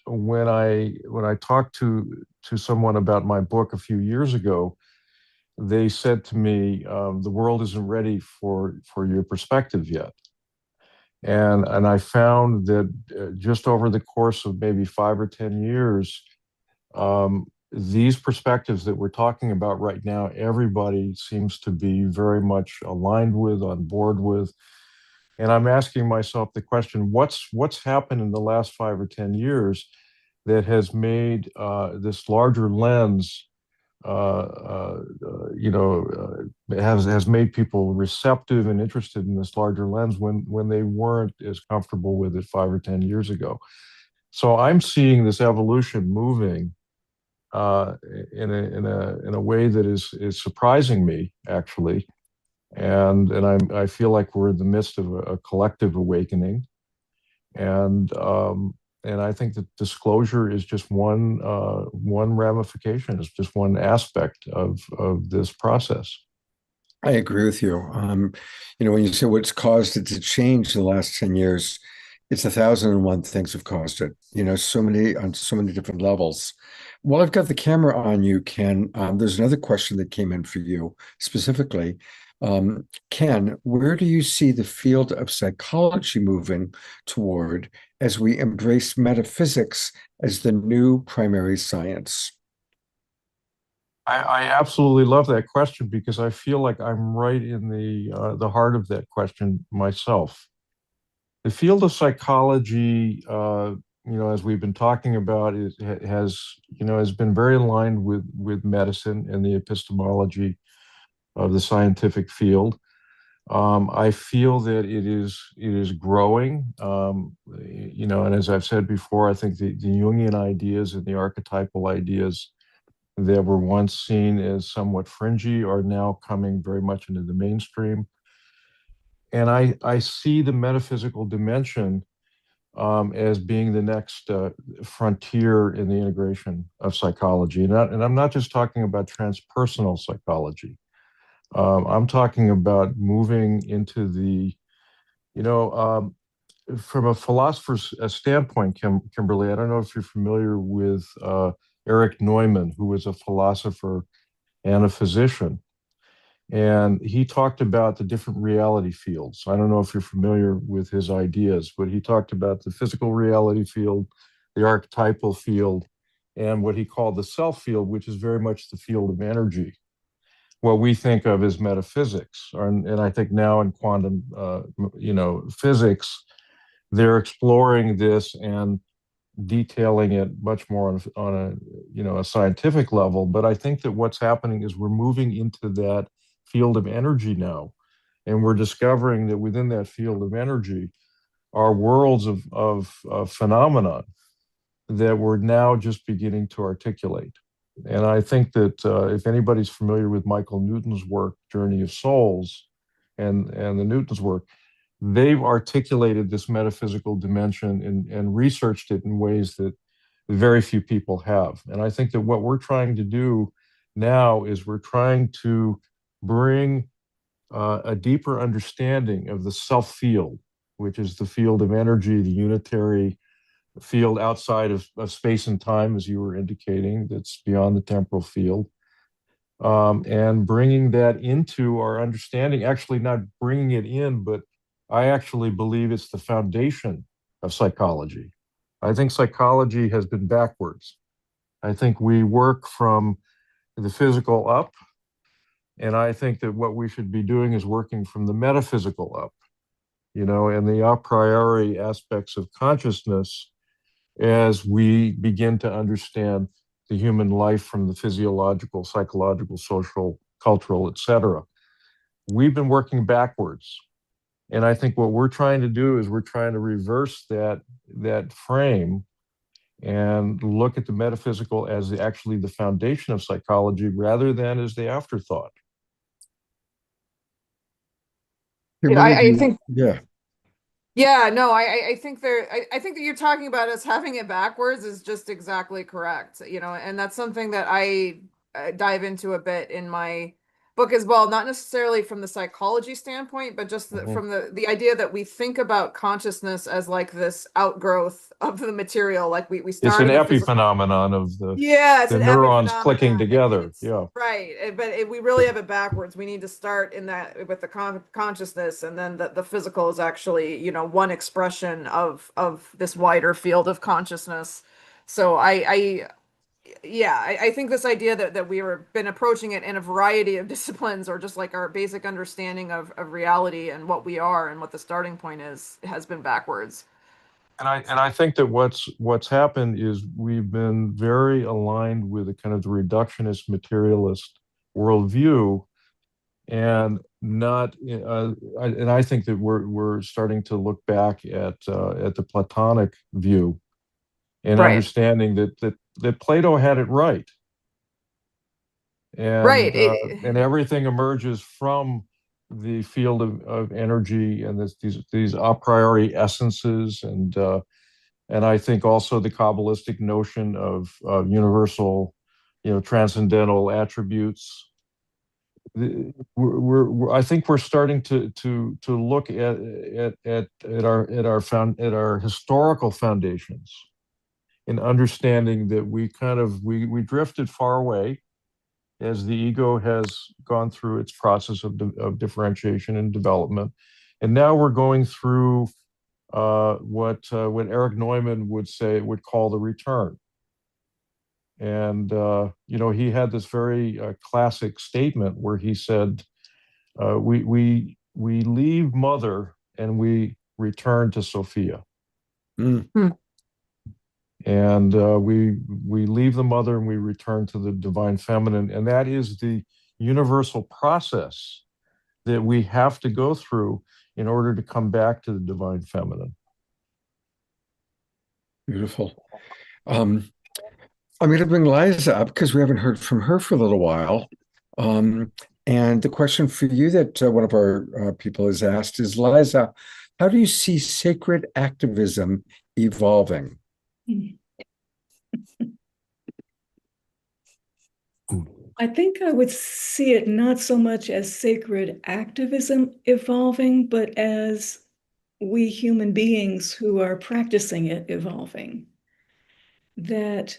when I talked to someone about my book a few years ago, they said to me, the world isn't ready for your perspective yet. And I found that just over the course of maybe 5 or 10 years, these perspectives that we're talking about right now, everybody seems to be very much aligned with, on board with. And I'm asking myself the question, what's happened in the last 5 or 10 years that has made this larger lens, has made people receptive and interested in this larger lens when they weren't as comfortable with it 5 or 10 years ago. So I'm seeing this evolution moving in a way that is surprising me, actually, and I feel like we're in the midst of a collective awakening, and I think that disclosure is just one ramification, it's just one aspect of this process. I agree with you. When you say what's caused it to change in the last 10 years, it's 1,001 things have caused it, so many on so many different levels. While I've got the camera on you, Ken, there's another question that came in for you specifically. Ken, where do you see the field of psychology moving toward as we embrace metaphysics as the new primary science? I absolutely love that question because I feel like I'm right in the heart of that question myself. The field of psychology, as we've been talking about, has been very aligned with medicine and the epistemology of the scientific field. I feel that it is growing. And as I've said before, I think the Jungian ideas and the archetypal ideas that were once seen as somewhat fringy are now coming very much into the mainstream. And I see the metaphysical dimension as being the next frontier in the integration of psychology. And I'm not just talking about transpersonal psychology. I'm talking about moving into from a philosopher's standpoint, Kimberly, I don't know if you're familiar with Erich Neumann, who was a philosopher and a physician. And he talked about the different reality fields. I don't know if you're familiar with his ideas, but he talked about the physical reality field, the archetypal field, and what he called the self field, which is very much the field of energy, what we think of as metaphysics. And I think now in quantum, physics, they're exploring this and detailing it much more on a scientific level. But I think that what's happening is we're moving into that field of energy now, and we're discovering that within that field of energy are worlds of phenomena that we're now just beginning to articulate. And I think that if anybody's familiar with Michael Newton's work, Journey of Souls, and the Newton's work, they've articulated this metaphysical dimension and researched it in ways that very few people have. And I think that what we're trying to do now is we're trying to bring a deeper understanding of the self field, which is the field of energy, the unitary field outside of space and time, as you were indicating, that's beyond the temporal field. And bringing that into our understanding, actually not bringing it in, but I actually believe it's the foundation of psychology. I think psychology has been backwards. I think we work from the physical up, and I think that what we should be doing is working from the metaphysical up, and the a priori aspects of consciousness as we begin to understand the human life from the physiological, psychological, social, cultural, etc. We've been working backwards. And I think what we're trying to do is we're trying to reverse that frame and look at the metaphysical as actually the foundation of psychology rather than as the afterthought. I think Yeah. Yeah, no, I think I think that you're talking about us having it backwards is just exactly correct, and that's something that I dive into a bit in my book as well, not necessarily from the psychology standpoint, but just from the idea that we think about consciousness as like this outgrowth of the material, like we It's start an in the physical. epiphenomenon of the It's an neurons epiphenomenon. clicking together. Yeah. Right. But we really have it backwards. We need to start in that with the consciousness, and then the physical is actually, one expression of this wider field of consciousness. So I think this idea that we were been approaching it in a variety of disciplines, or just like our basic understanding of reality and what we are and what the starting point is, has been backwards. And I think that what's happened is we've been very aligned with a kind of the reductionist materialist worldview, and not. And I think that we're starting to look back at the Platonic view, and Right. understanding that Plato had it right, and Right. and everything emerges from the field of energy and these a priori essences, and I think also the Kabbalistic notion of universal, transcendental attributes. I think we're starting to look at our historical foundations, in understanding that we drifted far away as the ego has gone through its process of differentiation and development. And now we're going through what Erich Neumann would call the return. And he had this very classic statement where he said, we leave Mother and we return to Sophia. Mm. And we leave the Mother and we return to the Divine Feminine, and that is the universal process that we have to go through in order to come back to the Divine Feminine. Beautiful. I'm going to bring Liza up because we haven't heard from her for a little while. And the question for you that one of our people has asked is, Liza, how do you see sacred activism evolving? I think I would see it not so much as sacred activism evolving, but as we human beings who are practicing it evolving. That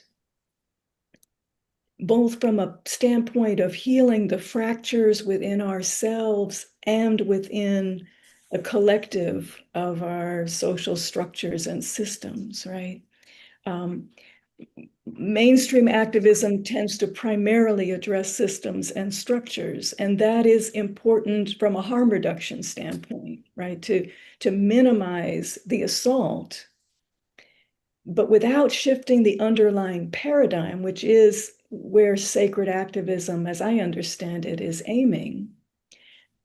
both from a standpoint of healing the fractures within ourselves and within the collective of our social structures and systems, right? Mainstream activism tends to primarily address systems and structures, and that is important from a harm reduction standpoint, right? To minimize the assault, but without shifting the underlying paradigm, which is where sacred activism, as I understand it, is aiming,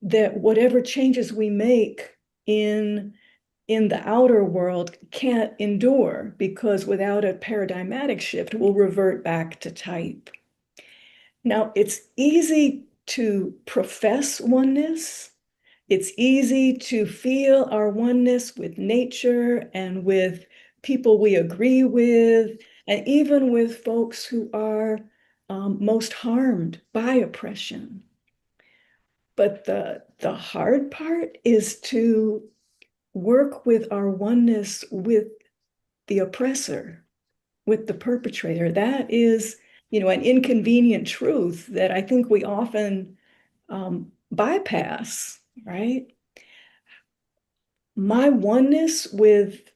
that whatever changes we make in the outer world can't endure, because without a paradigmatic shift, we'll revert back to type. Now, it's easy to profess oneness. It's easy to feel our oneness with nature and with people we agree with, and even with folks who are most harmed by oppression. But the hard part is to work with our oneness with the oppressor, with the perpetrator. That is, an inconvenient truth that I think we often bypass, right? My oneness with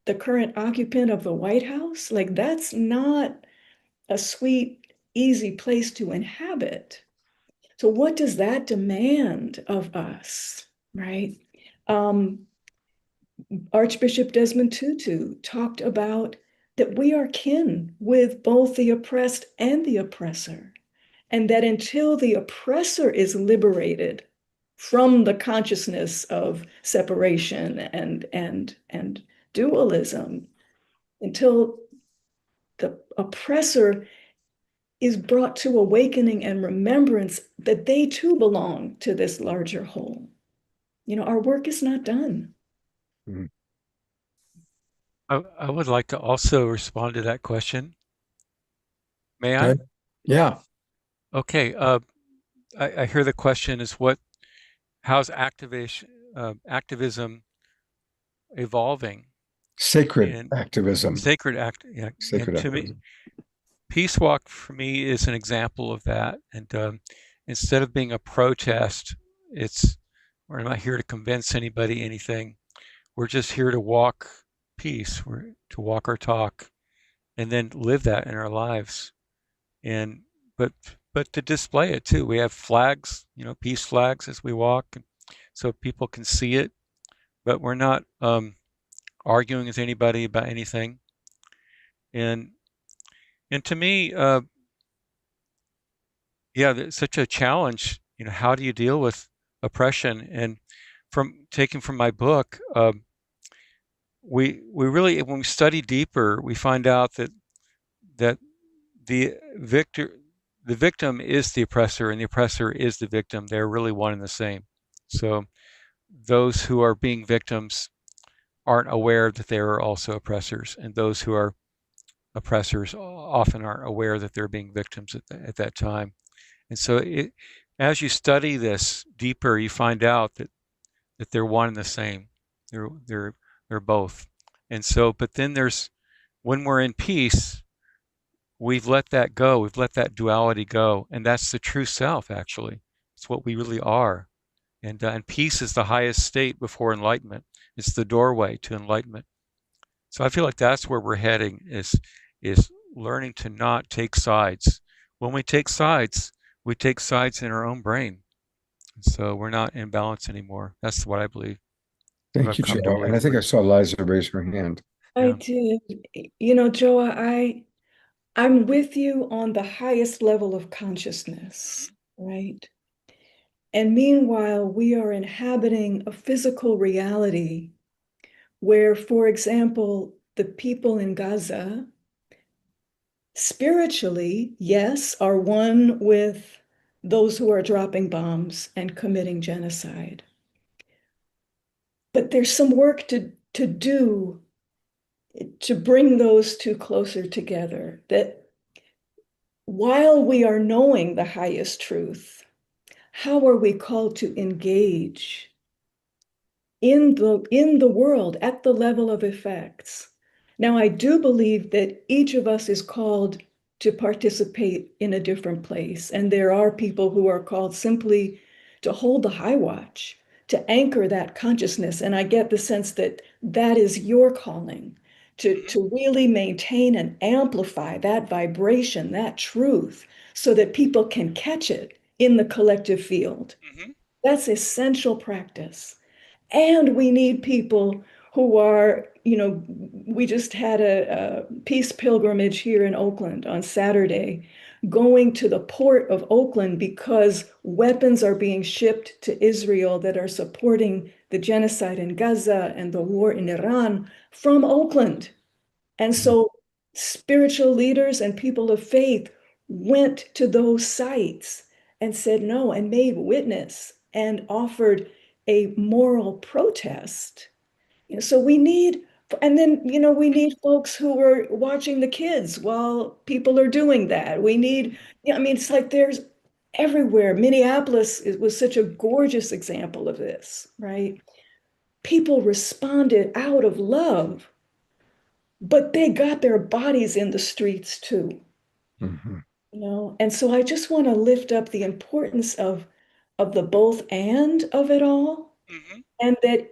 the current occupant of the White House, like, that's not a sweet, easy place to inhabit. So what does that demand of us, right? Archbishop Desmond Tutu talked about that we are kin with both the oppressed and the oppressor, and that until the oppressor is liberated from the consciousness of separation and dualism, until the oppressor is brought to awakening and remembrance that they too belong to this larger whole, our work is not done. Mm. I would like to also respond to that question. May I? Yeah. Okay. I hear the question is how's activism evolving? Sacred activism. Sacred act. Yeah. Sacred and to activism. me, Peace Walk for me is an example of that. And instead of being a protest, we're not here to convince anybody anything. We're just here to walk peace. We're to walk our talk, and then live that in our lives. And but to display it too. We have flags, peace flags as we walk, so people can see it. But we're not arguing with anybody about anything. And to me, it's such a challenge. How do you deal with oppression? And taking from my book, we really, when we study deeper, we find out that the victim is the oppressor, and the oppressor is the victim. They're really one and the same. So those who are being victims aren't aware that they are also oppressors, and those who are oppressors often aren't aware that they're being victims at that time. And so as you study this deeper, you find out that they're one and the same. They're both. And so, but then when we're in peace, we've let that go. We've let that duality go. And that's the true self, actually. It's what we really are. And peace is the highest state before enlightenment. It's the doorway to enlightenment. So I feel like that's where we're heading, is learning to not take sides. When we take sides in our own brain. So we're not in balance anymore. That's what I believe. Thank you, I've come to Joe. And I think I realize. saw Liza raise her hand. I Yeah. did. Joa, I'm with you on the highest level of consciousness, right? And meanwhile, we are inhabiting a physical reality where, for example, the people in Gaza, spiritually, yes, are one with those who are dropping bombs and committing genocide. But there's some work to do to bring those two closer together. That while we are knowing the highest truth, how are we called to engage in the world at the level of effects? Now, I do believe that each of us is called to participate in a different place. And there are people who are called simply to hold the high watch, to anchor that consciousness. And I get the sense that that is your calling, to really maintain and amplify that vibration, that truth, so that people can catch it in the collective field. That's essential practice. And we need people who are, we just had a peace pilgrimage here in Oakland on Saturday, going to the port of Oakland because weapons are being shipped to Israel that are supporting the genocide in Gaza and the war in Iran from Oakland. And so spiritual leaders and people of faith went to those sites and said no and made witness and offered a moral protest. So we need, and then, we need folks who are watching the kids while people are doing that. We need, it's like there's everywhere. Minneapolis was such a gorgeous example of this, right? People responded out of love, but they got their bodies in the streets too. Mhm. And so I just want to lift up the importance of the both and of it all, and that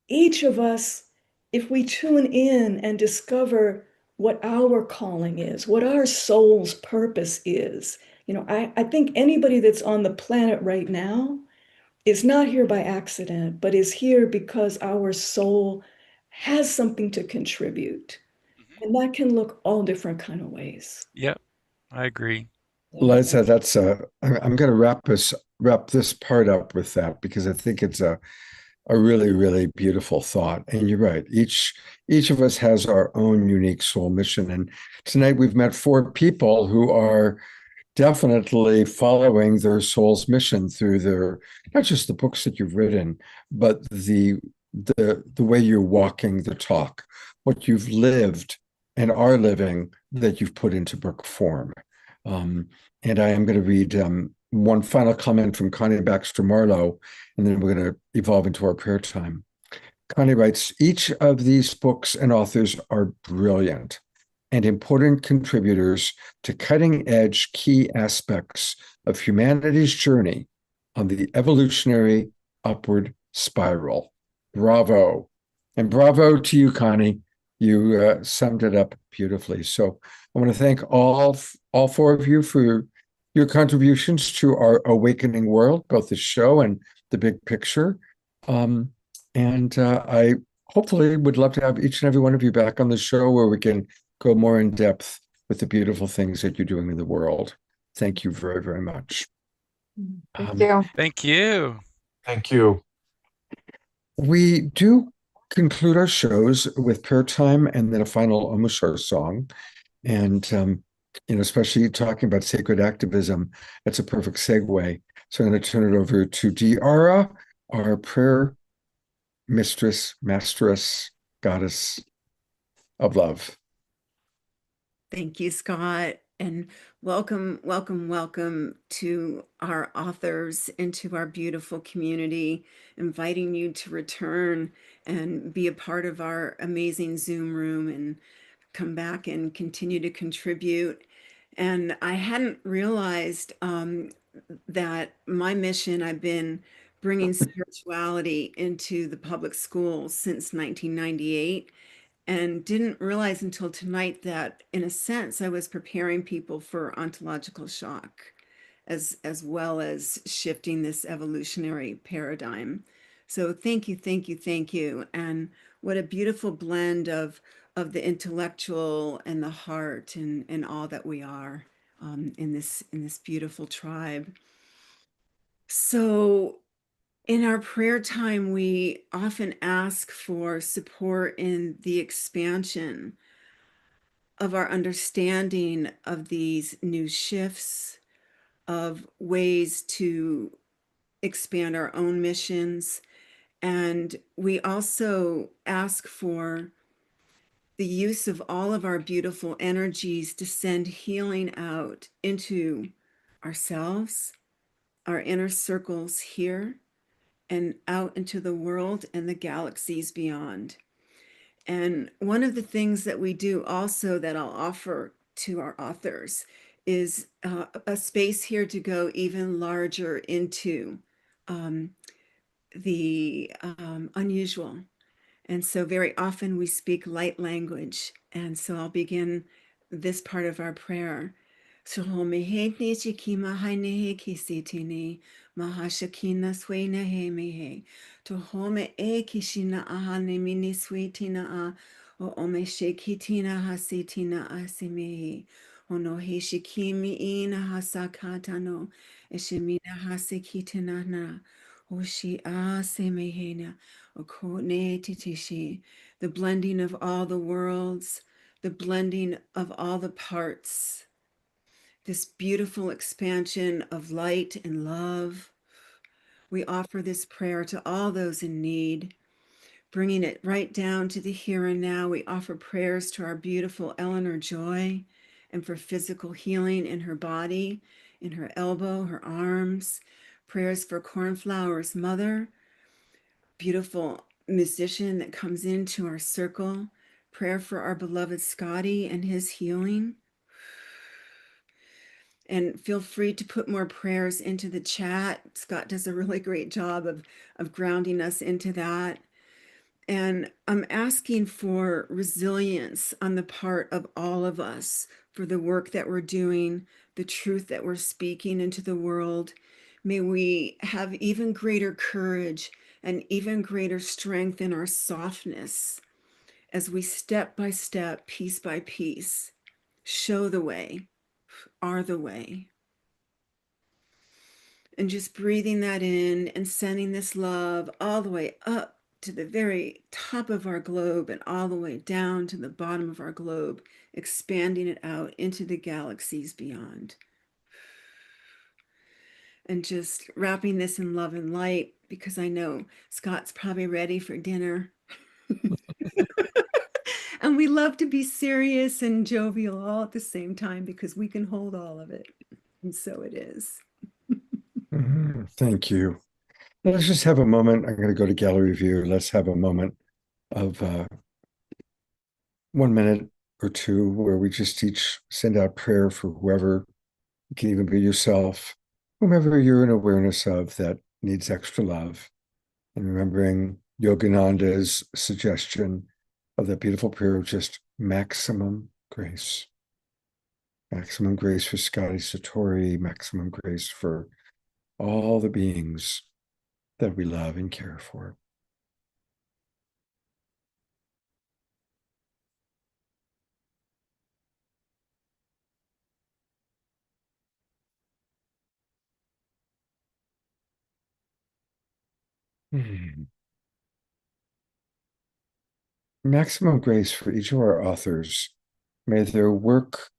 each of us, if we tune in and discover what our calling is, what our soul's purpose is, I think anybody that's on the planet right now is not here by accident, but is here because our soul has something to contribute. And that can look all different kind of ways. Yep, I agree. Liza, I'm going to wrap this part up with that because I think it's a really, really beautiful thought. And you're right. Each of us has our own unique soul mission. And tonight we've met 4 people who are definitely following their soul's mission through not just the books that you've written, but the way you're walking the talk, what you've lived and are living that you've put into book form. And I am going to read one final comment from Connie Baxter Marlowe, and then we're going to evolve into our prayer time. Connie writes, each of these books and authors are brilliant and important contributors to cutting-edge key aspects of humanity's journey on the evolutionary upward spiral. Bravo. And bravo to you, Connie. You summed it up beautifully. So I want to thank all 4 of you for your contributions to our awakening world, both the show and the big picture. And I hopefully would love to have each and every one of you back on the show where we can go more in depth with the beautiful things that you're doing in the world. Thank you very, very much. Thank you. Thank you. Thank you. We do conclude our shows with prayer time and then a final Om Mushar song. And, especially talking about sacred activism, that's a perfect segue. So I'm going to turn it over to Diara, our prayer mistress, masteress, goddess of love. Thank you, Scott, and welcome, welcome, welcome to our authors and to our beautiful community, inviting you to return and be a part of our amazing Zoom room and come back and continue to contribute. And I hadn't realized that my mission, I've been bringing spirituality into the public schools since 1998. and didn't realize until tonight that, in a sense, I was preparing people for ontological shock, as well as shifting this evolutionary paradigm. So thank you, thank you, thank you. And what a beautiful blend of the intellectual and the heart and all that we are in this beautiful tribe. So in our prayer time, we often ask for support in the expansion of our understanding of these new shifts, of ways to expand our own missions. And we also ask for the use of all of our beautiful energies to send healing out into ourselves, our inner circles here, and out into the world and the galaxies beyond. And one of the things that we do also that I'll offer to our authors is a space here to go even larger into the unusual. And so very often we speak light language. And so I'll begin this part of our prayer. Mahashakina swena he mehe. To home e kishina ahane mini sweetina o ome shekitina hasitina asimehe. Ono he shikimi ina hasakatano. Eshimina hasikitina na. Oshi asemehena. Okone titishi. The blending of all the worlds, the blending of all the parts. This beautiful expansion of light and love. We offer this prayer to all those in need, bringing it right down to the here and now. We offer prayers to our beautiful Eleanor Joy and for physical healing in her body, in her elbow, her arms. Prayers for Cornflower's mother, beautiful musician that comes into our circle. Prayer for our beloved Scotty and his healing. And feel free to put more prayers into the chat. Scott does a really great job of grounding us into that. And I'm asking for resilience on the part of all of us for the work that we're doing, the truth that we're speaking into the world. May we have even greater courage and even greater strength in our softness as we step by step, piece by piece, show the way. Are the way. And just breathing that in and sending this love all the way up to the very top of our globe and all the way down to the bottom of our globe, expanding it out into the galaxies beyond. And just wrapping this in love and light, because I know Scott's probably ready for dinner. And we love to be serious and jovial all at the same time because we can hold all of it. And so it is. Thank you. Let's just have a moment. I'm going to go to gallery view. Let's have a moment of 1 minute or two where we just each send out prayer for whoever. It can even be yourself, whomever you're in awareness of that needs extra love. And remembering Yogananda's suggestion of that beautiful prayer of just maximum grace. Maximum grace for Scotty Satori, maximum grace for all the beings that we love and care for. Maximum grace for each of our authors. May their work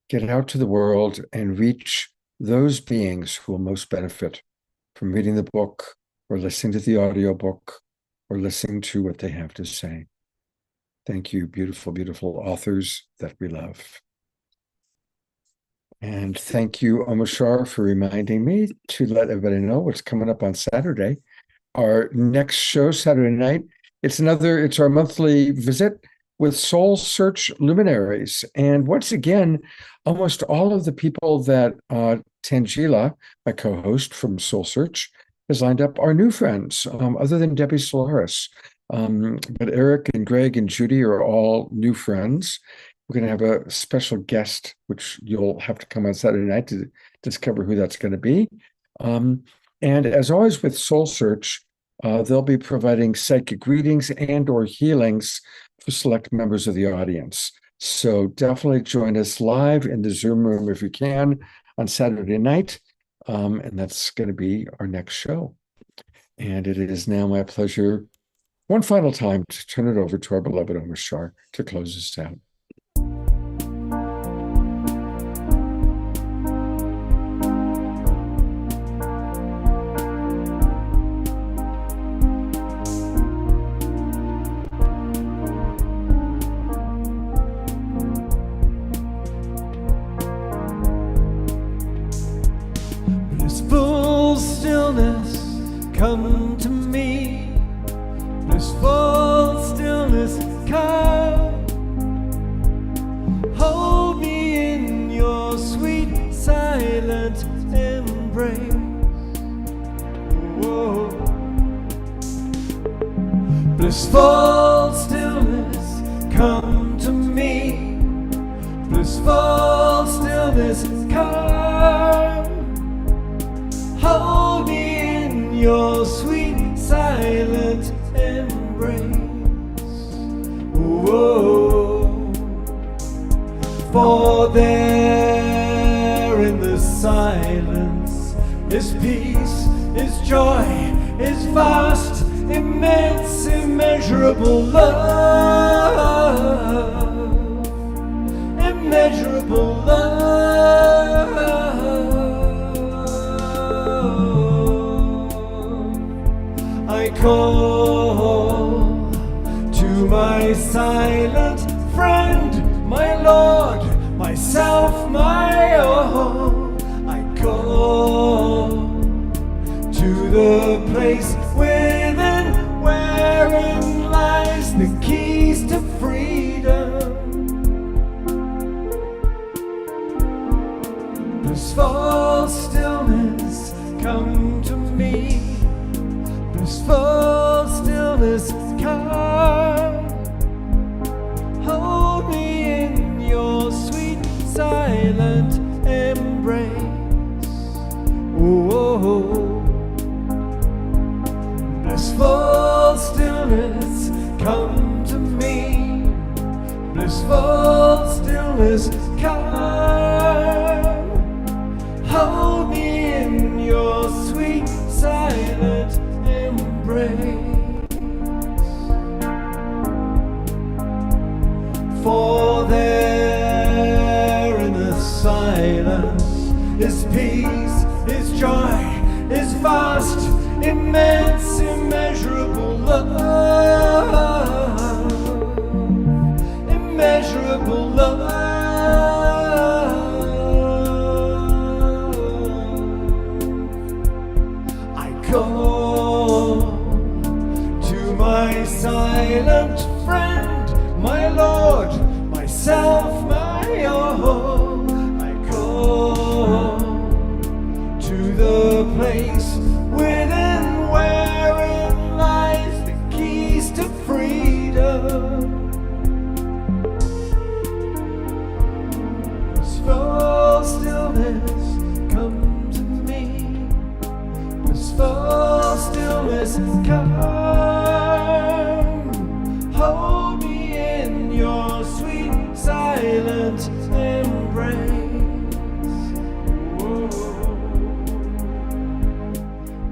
get out to the world and reach those beings who will most benefit from reading the book or listening to the audiobook or listening to what they have to say. Thank you, beautiful, beautiful authors that we love. And thank you, Omashar, for reminding me to let everybody know what's coming up on Saturday. Our next show, Saturday night, it's our monthly visit with Soul Search luminaries. And once again, almost all of the people that Tangela, my co-host from Soul Search, has lined up are new friends, other than Debbie Solaris. But Eric and Greg and Judy are all new friends. We're going to have a special guest, which you'll have to come on Saturday night to discover who that's going to be. And as always with Soul Search, they'll be providing psychic readings and/or healings for select members of the audience. So definitely join us live in the Zoom room if you can on Saturday night. And that's going to be our next show. And it is now my pleasure, one final time, to turn it over to our beloved Omar Shar to close us out. Blissful stillness, come to me. Blissful stillness, come. Hold me in your sweet silent embrace. Whoa. Blissful stillness, come to me. Blissful stillness, come. Hold me in your sweet silent embrace. Whoa. For there in the silence is peace, is joy, is vast, immense, immeasurable love. Immeasurable love. I call to my silent friend, my Lord, myself, my own. I call to the place within wherein lies the keys to freedom. Blissful stillness, come to me. Blissful stillness, come. Hold me in your sweet silent embrace. Whoa. Blissful stillness, come to me. Blissful stillness, come. Hold me in your sweet silent embrace. For there in the silence is peace, is joy, is vast, immense, immeasurable love. Immeasurable love. I call to my silent friend, my Lord, myself, my own. I call to the place within wherein lies the keys to freedom. Blissful stillness, come to me. Blissful stillness, come. Hold me in your sweet silent embrace. Whoa.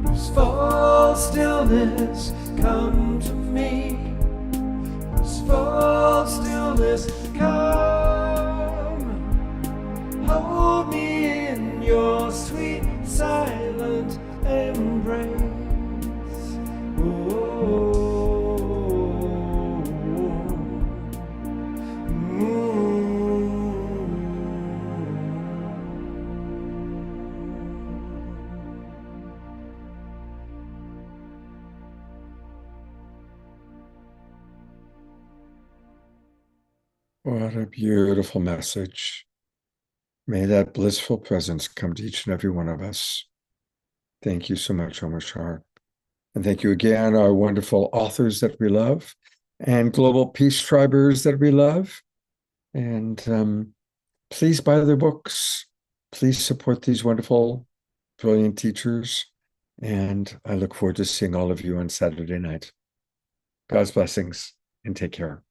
Blissful stillness, come to me. Blissful stillness, come. Hold me in your sweet silent embrace. Whoa. What a beautiful message. May that blissful presence come to each and every one of us. Thank you so much, Omar Shar. And thank you again, our wonderful authors that we love and global peace tribers that we love. And please buy their books. Please support these wonderful, brilliant teachers. And I look forward to seeing all of you on Saturday night. God's blessings and take care.